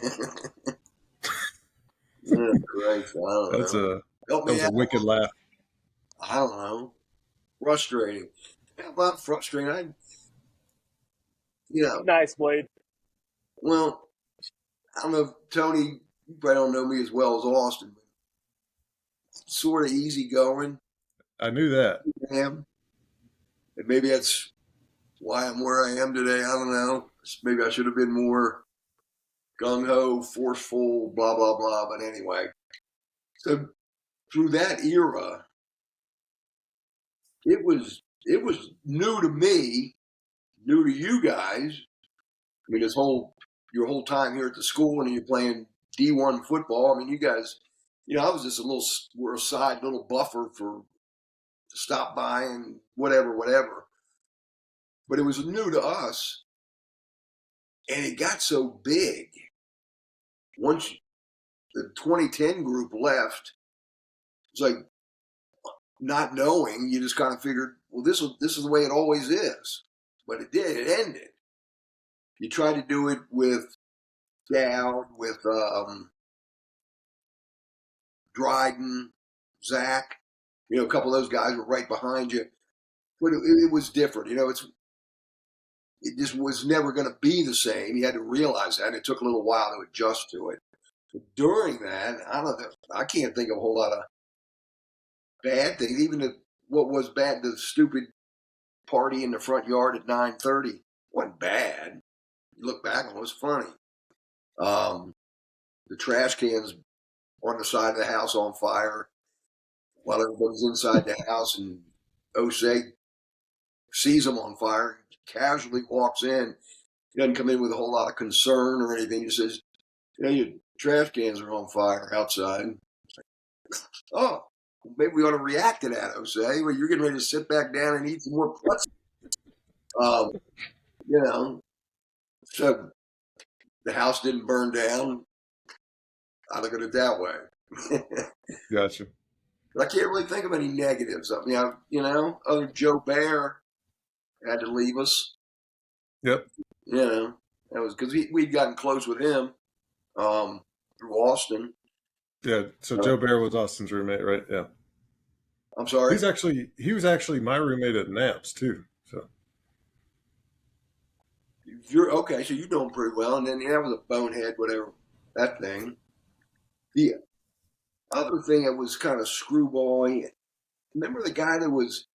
Yeah, Christ, I don't That's know. Help that me was a out. wicked laugh. I don't know. Frustrating. How about frustrating? Nice, Blade. Well, I don't know if Tony, you probably don't know me as well as Austin, but sort of easygoing. I knew that. I am. And maybe that's why I'm where I am today. I don't know. Maybe I should have been more gung ho, forceful, blah, blah, blah. But anyway, so through that era, it was new to me, new to you guys. I mean, your whole time here at the school and you're playing D1 football. I mean, you guys, I was just we're a side little buffer to stop by and whatever. But it was new to us, and it got so big. Once the 2010 group left, it's like not knowing. You just kind of figured, well, this is the way it always is. But it did. It ended. You tried to do it with Dowd, with Dryden, Zach. A couple of those guys were right behind you. But it was different. It just was never going to be the same. You had to realize that. It took a little while to adjust to it. But during that, I can't think of a whole lot of bad things. Even what was bad, the stupid party in the front yard at 9:30 wasn't bad. You look back and it was funny. The trash cans on the side of the house on fire while everybody's inside the house, and Osei sees them on fire, casually walks in. He doesn't come in with a whole lot of concern or anything. He says, your trash cans are on fire outside. Oh, maybe we ought to react to that, Osei. Well, you're getting ready to sit back down and eat some more pretzels. So the house didn't burn down. I look at it that way. Gotcha. But I can't really think of any negatives. I mean, other Joe Bear had to leave us. Yep. That was because we'd gotten close with him through Austin. Yeah. So Joe Bear was Austin's roommate, right? Yeah. I'm sorry. He was actually my roommate at Naps too. So you're okay. So you know him pretty well, and then that was a bonehead, whatever that thing. The other thing that was kind of screwballing. Remember the guy that was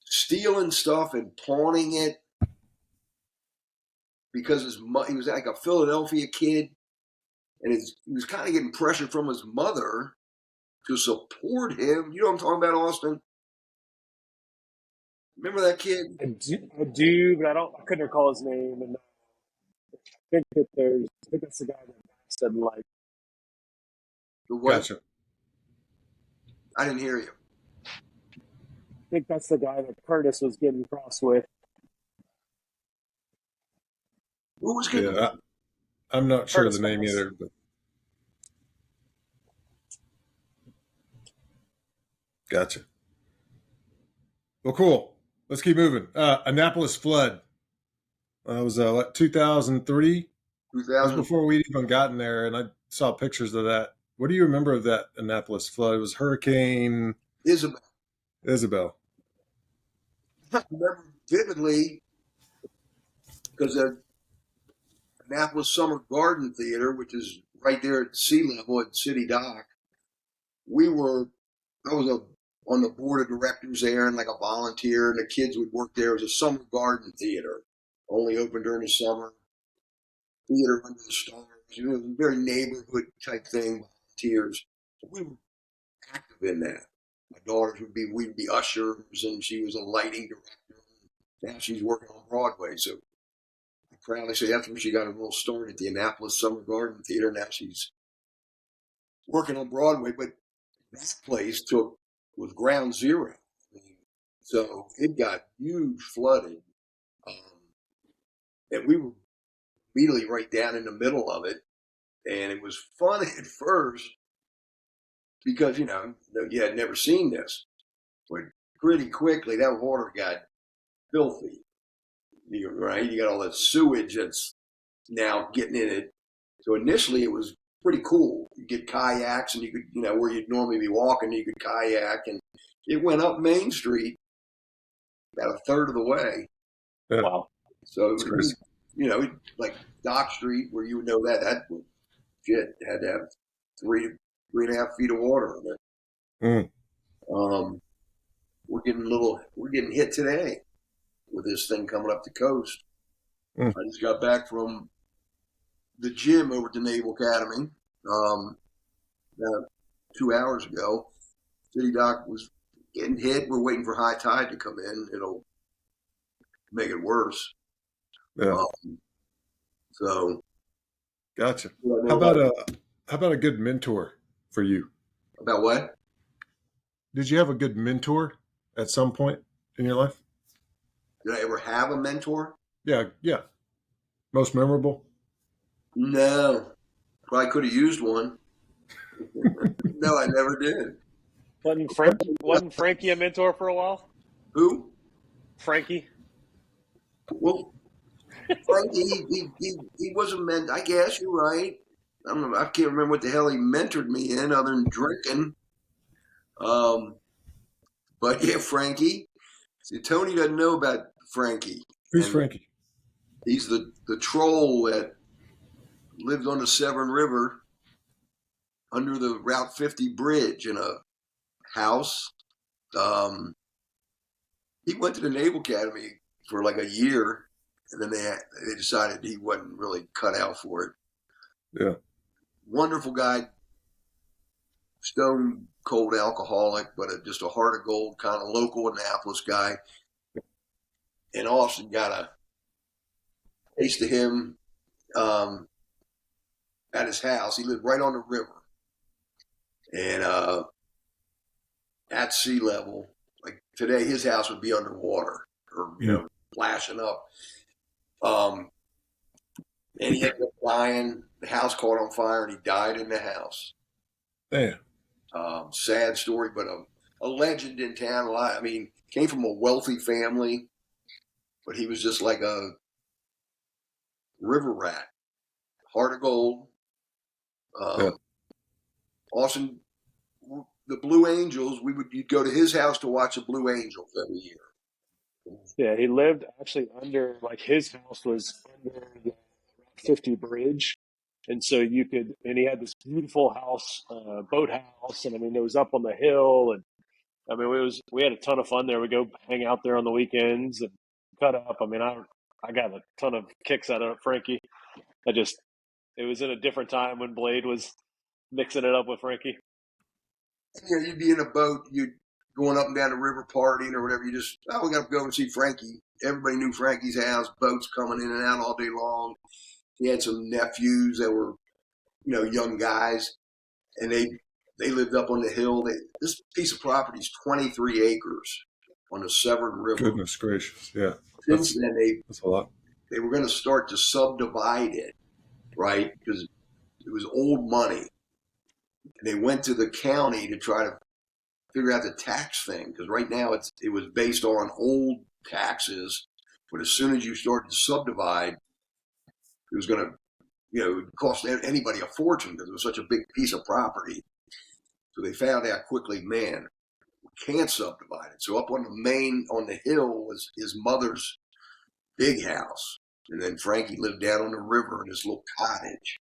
stealing stuff and pawning it because he was like a Philadelphia kid, and he was kind of getting pressure from his mother to support him. You know what I'm talking about, Austin? Remember that kid? I do, but I couldn't recall his name. And I think that's the guy that said like. The what? gotcha. I didn't hear you. I think that's the guy that Curtis was getting cross with. Who was getting? Yeah, I'm not sure Curtis the name Fox. either. But gotcha. Well, cool. Let's keep moving. Annapolis flood. It was 2003. 2000. That was before we'd even gotten there, and I saw pictures of that. What do you remember of that Annapolis flood? It was Hurricane Isabel. I remember vividly because the Annapolis Summer Garden Theater, which is right there at sea level at City Dock, I was on the board of directors there and like a volunteer, and the kids would work there. It was a summer garden theater, only open during the summer. Theater under the stars. It was a very neighborhood type thing, volunteers. So we were active in that. My daughters we'd be ushers, and she was a lighting director. Now she's working on Broadway, so I proudly say that's where she got her little start at the Annapolis Summer Garden Theater. Now she's working on Broadway, but that place was ground zero. So it got huge flooding, and we were immediately right down in the middle of it. And it was funny at first because, you had never seen this. But pretty quickly, that water got filthy. Right? You got all that sewage that's now getting in it. So initially, it was pretty cool. You get kayaks, and you could, where you'd normally be walking, you could kayak, and it went up Main Street about a third of the way. Yeah. Wow. So it was, like Dock Street, where you would know that had to have 3.5 feet of water in it. Mm. We're getting hit today with this thing coming up the coast. I just got back from the gym over at the Naval Academy about 2 hours ago. City Dock was getting hit. We're waiting for high tide to come in. It'll make it worse. Yeah. So, gotcha. How about a good mentor for you? About what? Did you have a good mentor at some point in your life? Did I ever have a mentor? Yeah. Most memorable? No. Probably could have used one. No, I never did. Wasn't Frankie a mentor for a while? Who? Frankie. Well, Frankie, he was a mentor. I guess you're right. I can't remember what the hell he mentored me in other than drinking. But yeah, Frankie. See, Tony doesn't know about Frankie. Who's Frankie? He's the troll that lived on the Severn River under the Route 50 bridge in a house. He went to the Naval Academy for like a year, and then they decided he wasn't really cut out for it. Yeah. Wonderful guy, stone cold alcoholic, but just a heart of gold, kind of local Annapolis guy. And Austin got a taste of him at his house. He lived right on the river. And at sea level, like today, his house would be underwater or, flashing up. And he ended up dying. The house caught on fire and he died in the house. Damn. Sad story, but a legend in town. Came from a wealthy family, but he was just like a river rat, heart of gold. Austin, the Blue Angels, you'd go to his house to watch the Blue Angels every year. Yeah, he lived actually under, his house was under the Route 50 bridge. And so and he had this beautiful house, boathouse. And it was up on the hill. And we had a ton of fun there. We go hang out there on the weekends and cut up. I got a ton of kicks out of it, Frankie. It was in a different time when Blade was mixing it up with Frankie. You'd be in a boat, you'd going up and down the river partying or whatever. We got to go and see Frankie. Everybody knew Frankie's house, boats coming in and out all day long. He had some nephews that were, young guys, and they lived up on the hill. This piece of property is 23 acres on the Severn River. Goodness gracious, yeah. Since then, that's a lot. They were going to start to subdivide it, right? Because it was old money. And they went to the county to try to figure out the tax thing, because right now it was based on old taxes, but as soon as you started to subdivide, it was going to, it would cost anybody a fortune because it was such a big piece of property. So they found out quickly, man, we can't subdivide it. So up on the hill was his mother's big house, and then Frankie lived down on the river in this little cottage,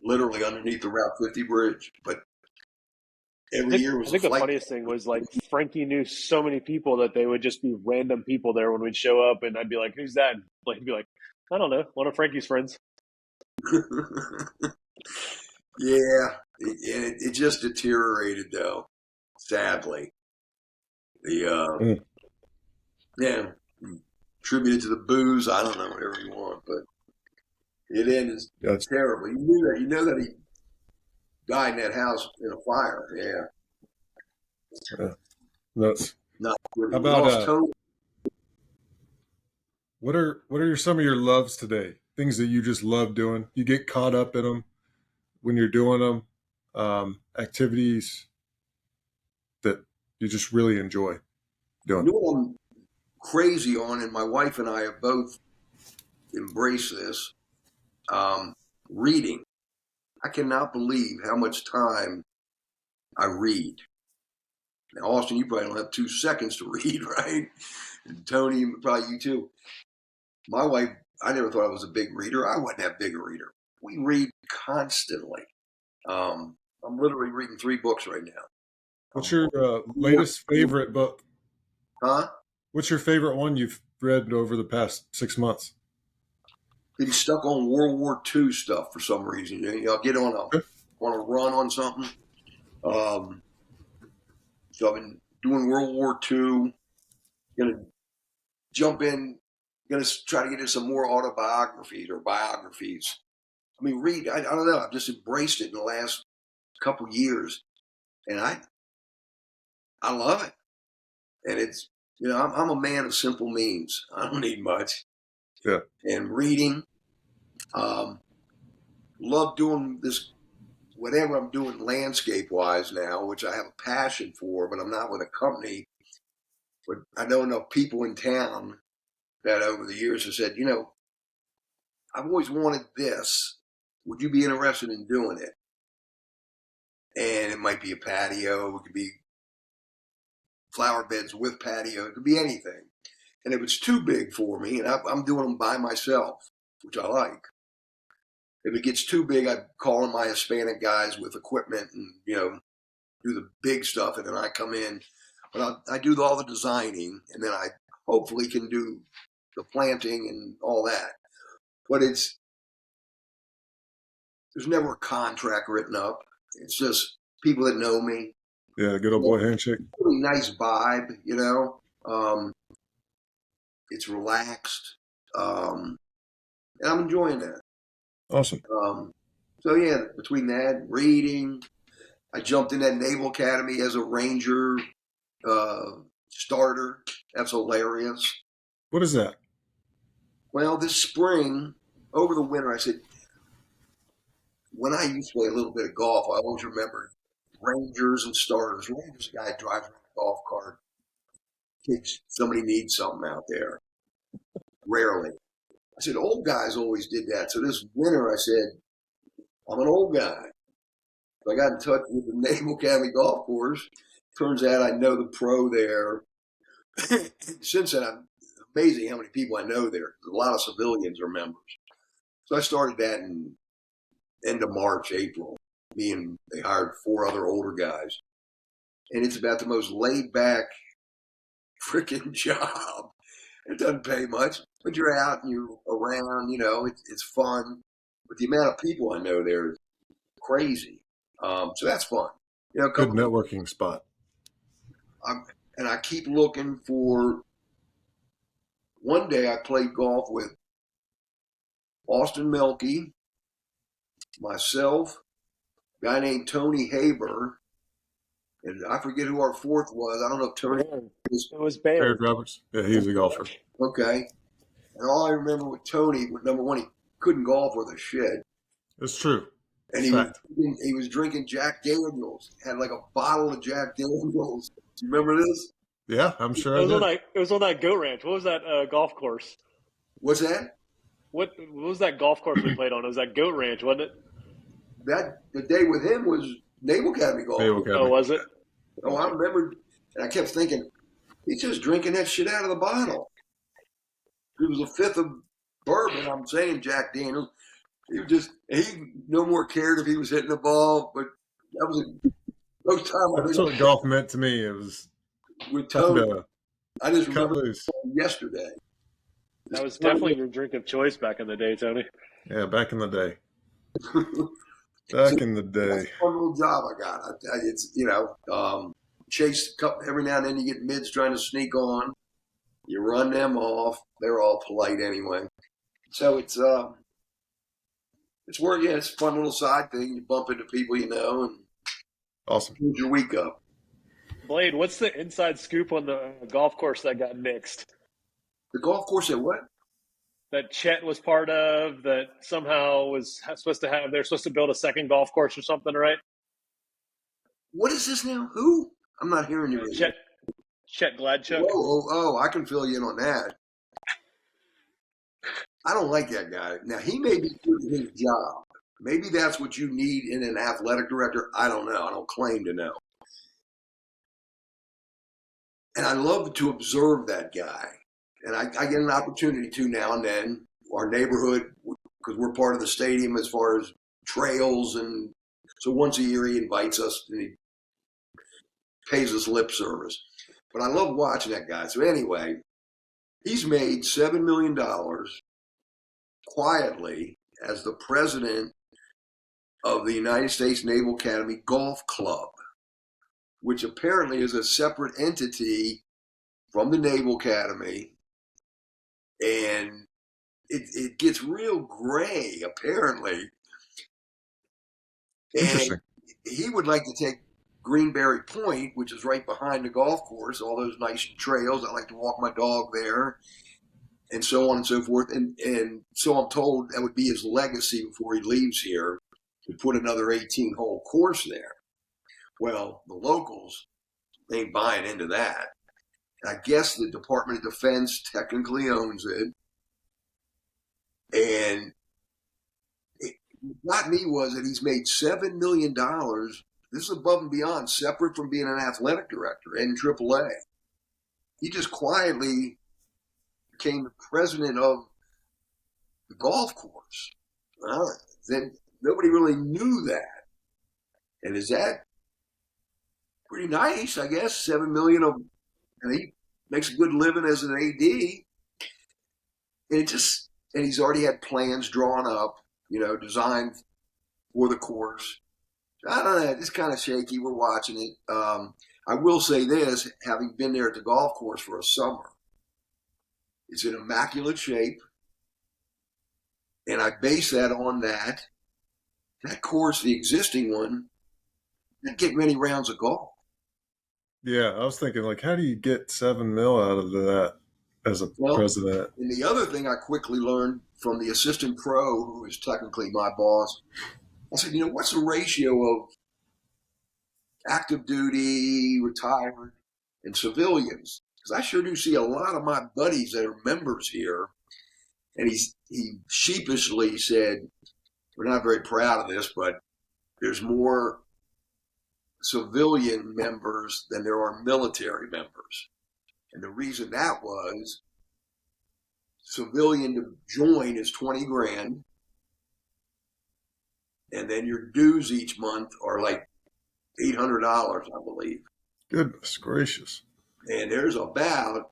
literally underneath the Route 50 bridge. But every year was I think the funniest thing was Frankie knew so many people that they would just be random people there when we'd show up, and I'd be like, "Who's that?" He'd be like, "I don't know, one of Frankie's friends." Yeah, it just deteriorated though, sadly. Attributed to the booze. I don't know, whatever you want, but it ended terrible. You know that he died in that house in a fire. Yeah. Nuts. Not good. How about What are some of your loves today? Things that you just love doing. You get caught up in them when you're doing them. Activities that you just really enjoy doing. You know what I'm crazy on, and my wife and I have both embraced this. Reading. I cannot believe how much time I read. Now, Austin, you probably don't have 2 seconds to read, right? And Tony, probably you too. My wife, I never thought I was a big reader. I wasn't that big a reader. We read constantly. I'm literally reading 3 books right now. What's your latest favorite book? Huh? What's your favorite one you've read over the past 6 months? Been stuck on World War II stuff for some reason. I'll get on a run on something. So I've been doing World War II. Gonna jump in. Gonna try to get into some more autobiographies or biographies. I mean, read. I don't know. I've just embraced it in the last couple years, and I love it. And it's I'm a man of simple means. I don't need much. Yeah. And reading. Love doing this, whatever I'm doing landscape wise now, which I have a passion for, but I'm not with a company. But I know enough people in town that over the years have said, I've always wanted this. Would you be interested in doing it? And it might be a patio. It could be flower beds with patio. It could be anything. And if it's too big for me, and I'm doing them by myself, which I like. If it gets too big, I call in my Hispanic guys with equipment and, do the big stuff. And then I come in. But I do all the designing, and then I hopefully can do the planting and all that. But there's never a contract written up. It's just people that know me. Yeah, good old boy handshake. Really nice vibe, It's relaxed, and I'm enjoying that. Awesome. So yeah, between that, reading, I jumped in that Naval Academy as a Ranger starter. That's hilarious. What is that? Well, this spring, over the winter, I said, when I used to play a little bit of golf, I always remembered Rangers and starters. Rangers, a guy drives a golf cart, thinks somebody needs something out there. Rarely. I said, old guys always did that. So this winter, I said, I'm an old guy. So I got in touch with the Naval Academy golf course. Turns out I know the pro there. Since then, it's amazing how many people I know there. A lot of civilians are members. So I started that in end of March, April. They hired 4 other older guys. And it's about the most laid back freaking job. It doesn't pay much, but you're out and you're around, it's fun. But the amount of people I know there is crazy. So that's fun. Good networking spot. And I keep looking for. One day I played golf with Austin Milke, myself, a guy named Tony Haber, and I forget who our 4th was. I don't know if Tony. It was Baird Roberts. Yeah, he was a golfer. Okay. And all I remember with Tony, number one, he couldn't golf worth a shit. It's true. And he was drinking Jack Daniels. Had like a bottle of Jack Daniels. Do you remember this? Yeah, I'm sure. It was on that goat ranch. What was that golf course? What's that? What was that golf course we played on? It was that goat ranch, wasn't it? The day with him was Naval Academy golf. Oh, was it? Oh, I remember. And I kept thinking, he's just drinking that shit out of the bottle. It was a 5th of bourbon. I'm saying Jack Daniels. He no more cared if he was hitting the ball, but that was most time. That's what golf meant to me. It was with Tony. I just remember yesterday. That was definitely your drink of choice back in the day, Tony. Yeah, back in the day. Back in the day. That's a fun little job I got. It's chase every now and then. You get mids trying to sneak on. You run them off. They're all polite anyway. So it's work. Yeah, it's a fun little side thing. You bump into people you know, and awesome. Build your week up. Blade, what's the inside scoop on the golf course that got nixed? The golf course at what? that Chet was part of that somehow was supposed to have, they're supposed to build a second golf course or something, right? What is this now? Who? I'm not hearing you. Chet Gladchuk. Oh, I can fill you in on that. I don't like that guy. Now, he may be doing his job. Maybe that's what you need in an athletic director. I don't know. I don't claim to know. And I love to observe that guy. And I get an opportunity to now and then. Our neighborhood, because we're part of the stadium as far as trails. And so once a year he invites us and he pays us lip service. But I love watching that guy. So anyway, he's made $7 million quietly as the president of the United States Naval Academy Golf Club, which apparently is a separate entity from the Naval Academy. And it gets real gray, apparently. Interesting. And he would like to take Greenberry Point, which is right behind the golf course, all those nice trails. I like to walk my dog there, and so on and so forth. And so I'm told that would be his legacy before he leaves here, to put another 18-hole course there. Well, the locals ain't buying into that. I guess the Department of Defense technically owns it. And what got me was that he's made $7 million. This is above and beyond, separate from being an athletic director in AAA. He just quietly became the president of the golf course. Then nobody really knew that. And is that pretty nice, I guess? $7 million of, and he makes a good living as an AD. And he's already had plans drawn up, designed for the course. I don't know, it's kind of shaky. We're watching it. I will say this, having been there at the golf course for a summer, it's in immaculate shape. And I base that on that course, the existing one, didn't get many rounds of golf. Yeah, I was thinking, how do you get $7 million out of that as a president? And the other thing I quickly learned from the assistant pro, who is technically my boss, I said, what's the ratio of active duty, retired, and civilians? Because I sure do see a lot of my buddies that are members here. And he sheepishly said, we're not very proud of this, but there's more civilian members than there are military members. And the reason that was, civilian to join is 20 grand. And then your dues each month are like $800, I believe. Goodness gracious. And there's about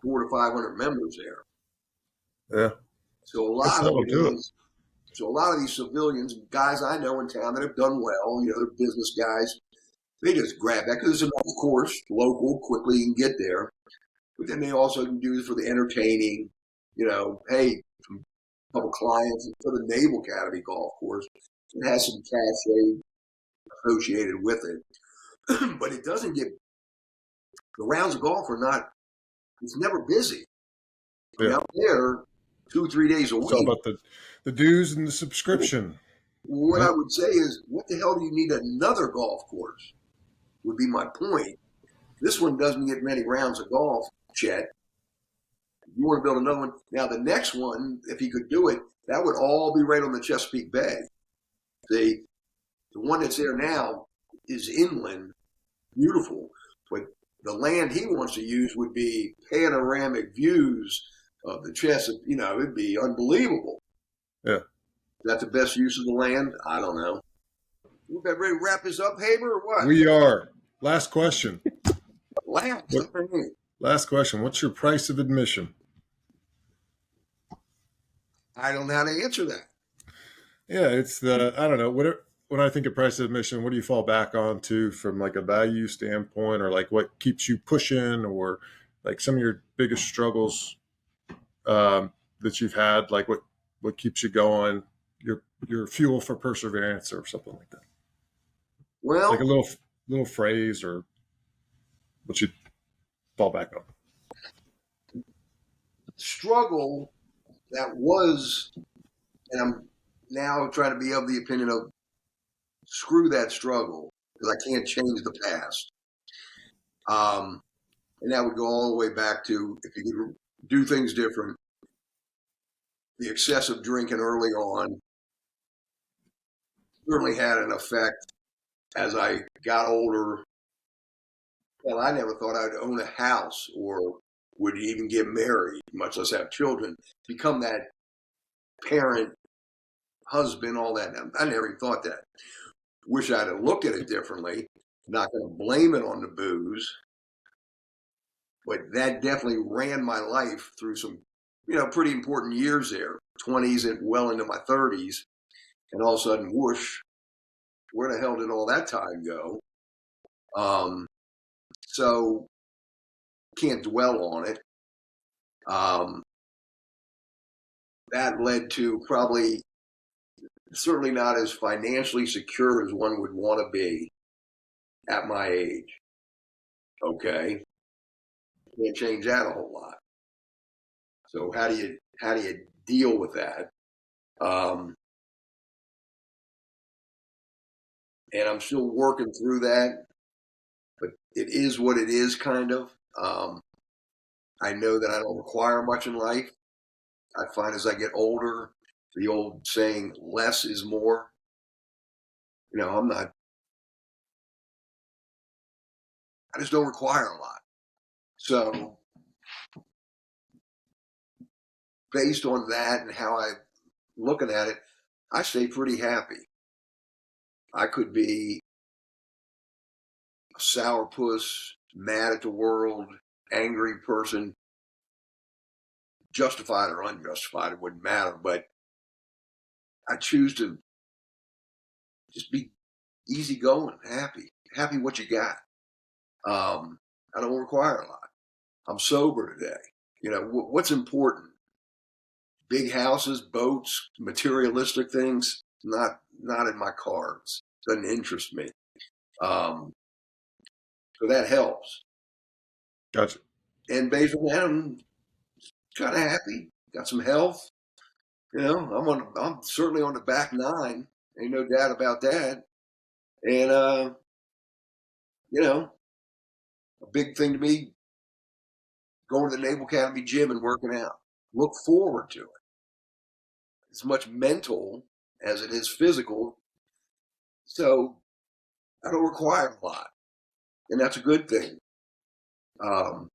400 to 500 members there. Yeah. So a lot of these civilians, guys I know in town that have done well, they're business guys, they just grab that because it's a nice course, local, quickly you can get there. But then they also can do this for the entertaining, hey, from a couple clients for the Naval Academy golf course. It has some cachet associated with it. But it doesn't get, the rounds of golf are not, it's never busy. Yeah. Out there 2 or 3 days a week. It's all about the dues and the subscription. What I would say is, what the hell do you need another golf course? Would be my point. This one doesn't get many rounds of golf, Chet. You want to build another one. Now, the next one, if he could do it, that would all be right on the Chesapeake Bay. The one that's there now is inland, beautiful, but the land he wants to use would be panoramic views of the Chesapeake. It'd be unbelievable. Yeah. Is that the best use of the land? I don't know. We about ready to wrap this up, Haber, or what? We are. Last question. Last question. What's your price of admission? I don't know how to answer that. Yeah, it's I don't know. When I think of price of admission, what do you fall back on to from a value standpoint, or what keeps you pushing, or some of your biggest struggles that you've had, what keeps you going, your fuel for perseverance or something like that? Well, a little phrase or what you fall back on. Struggle that was, and I'm now trying to be of the opinion of screw that struggle because I can't change the past. And that would go all the way back to if you could do things different, the excessive drinking early on certainly had an effect as I got older. Well, I never thought I'd own a house or would even get married, much less have children, become that parent, husband, all that. I never even thought that. Wish I'd have looked at it differently. Not going to blame it on the booze, but that definitely ran my life through some, pretty important years there, 20s and well into my 30s. And all of a sudden, whoosh, where the hell did all that time go? So can't dwell on it. That led to probably certainly not as financially secure as one would want to be at my age. Okay. Can't change that a whole lot. So how do you deal with that? And I'm still working through that, but it is what it is, kind of. I know that I don't require much in life. I find as I get older, the old saying, less is more. I just don't require a lot. So based on that and how I'm looking at it, I stay pretty happy. I could be a sourpuss, mad at the world, angry person, justified or unjustified, it wouldn't matter. But I choose to just be easygoing, happy what you got. I don't require a lot. I'm sober today. What's important? Big houses, boats, materialistic things, not in my cards. Doesn't interest me. So that helps. Gotcha. And based on that, I'm kind of happy. Got some health. I'm certainly on the back nine. Ain't no doubt about that. And a big thing to me, going to the Naval Academy gym and working out. Look forward to it. It's much mental as it is physical. So I don't require a lot. And that's a good thing. And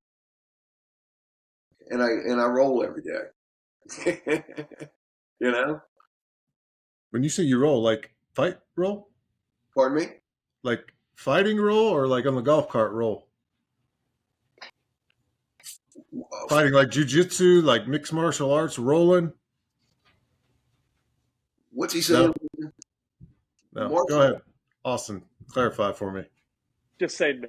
I roll every day. When you say you roll, like fight roll? Pardon me? Like fighting roll or like on the golf cart roll? Fighting like jujitsu, like mixed martial arts, rolling? What's he saying? No. Go ahead. Austin, clarify for me. Just say no.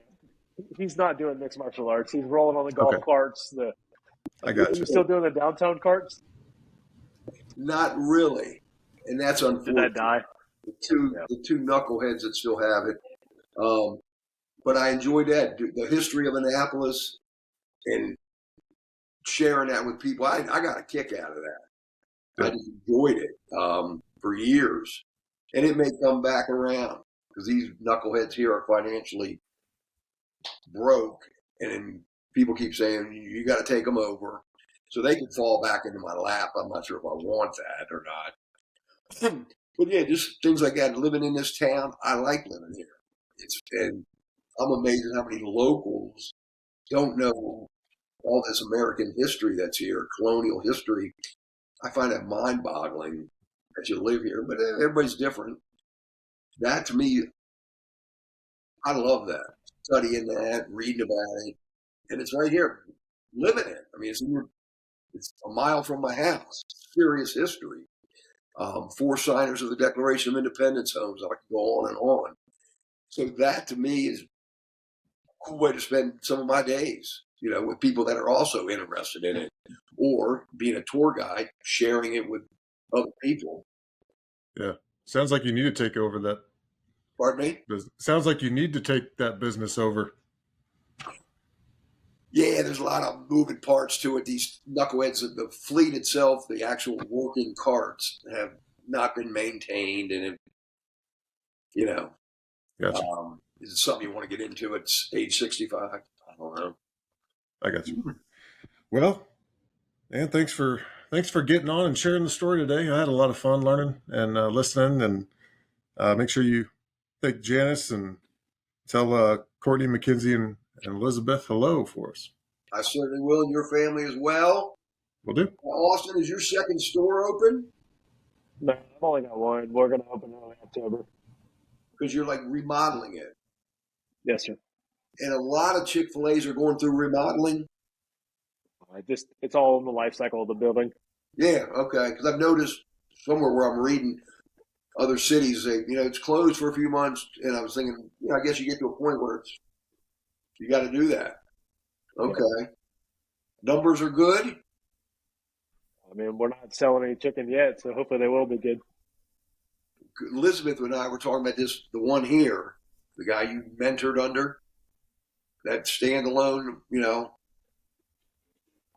He's not doing mixed martial arts. He's rolling on the golf carts. I got Are you. you still doing the downtown carts? Not really. And that's unfortunate. Did that die? The two knuckleheads that still have it. But I enjoyed that. The history of Annapolis and sharing that with people. I got a kick out of that. Yeah. I just enjoyed it for years. And it may come back around because these knuckleheads here are financially broke. And people keep saying, you got to take them over. So they can fall back into my lap. I'm not sure if I want that or not. But yeah, just things like that. Living in this town, I like living here. And I'm amazed at how many locals don't know all this American history that's here, colonial history. I find that mind-boggling that you live here, but everybody's different. That to me, I love that. Studying that, reading about it, and it's right here, living it. I mean, it's a mile from my house. Serious history. 4 signers of the Declaration of Independence homes. I can go on and on. So that to me is a cool way to spend some of my days, with people that are also interested in it, or being a tour guide, sharing it with other people. Yeah. Sounds like you need to take over that. Pardon me? Sounds like you need to take that business over. Yeah, there's a lot of moving parts to it. These knuckleheads, the fleet itself, the actual working carts have not been maintained, and Gotcha. Is it something you want to get into at age 65? I don't know. I got you. Well, man, thanks for getting on and sharing the story today. I had a lot of fun learning and listening, and make sure you thank Janice and tell Courtney, Mackenzie, and Elizabeth hello for us. I certainly will, and your family as well. Will do. Austin, is your second store open? No, I've only got one. We're going to open early October. Because you're like remodeling it. Yes, sir. And a lot of Chick-fil-A's are going through remodeling. It's all in the life cycle of the building. Yeah, okay. Because I've noticed somewhere where I'm reading other cities, it's closed for a few months, and I was thinking, I guess you get to a point where you got to do that. Okay. Yeah. Numbers are good. I mean, we're not selling any chicken yet, so hopefully they will be good. Elizabeth and I were talking about the one here, the guy you mentored under, that standalone,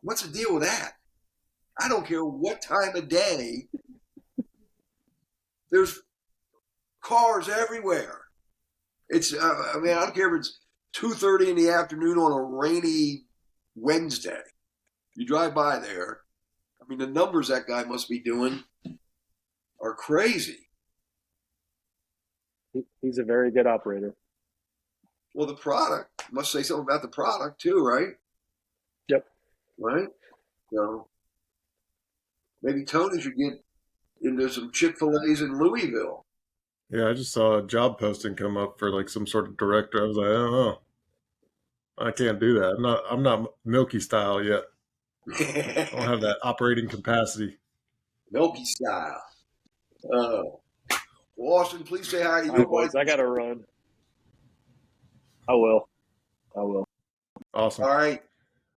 What's the deal with that? I don't care what time of day. There's cars everywhere. It's, I don't care if it's 2:30 in the afternoon on a rainy Wednesday. You drive by there. The numbers that guy must be doing are crazy. He's a very good operator. Well, the product must say something about the product too, right? Yep. Right? So maybe Tony should get into some Chick-fil-A's in Louisville. Yeah, I just saw a job posting come up for like some sort of director. I was like, oh, I can't do that. I'm not Milky style yet. I don't have that operating capacity. Milky style. Oh. Well, Austin, please say hi to your boys. I got to run. I will. Awesome. All right.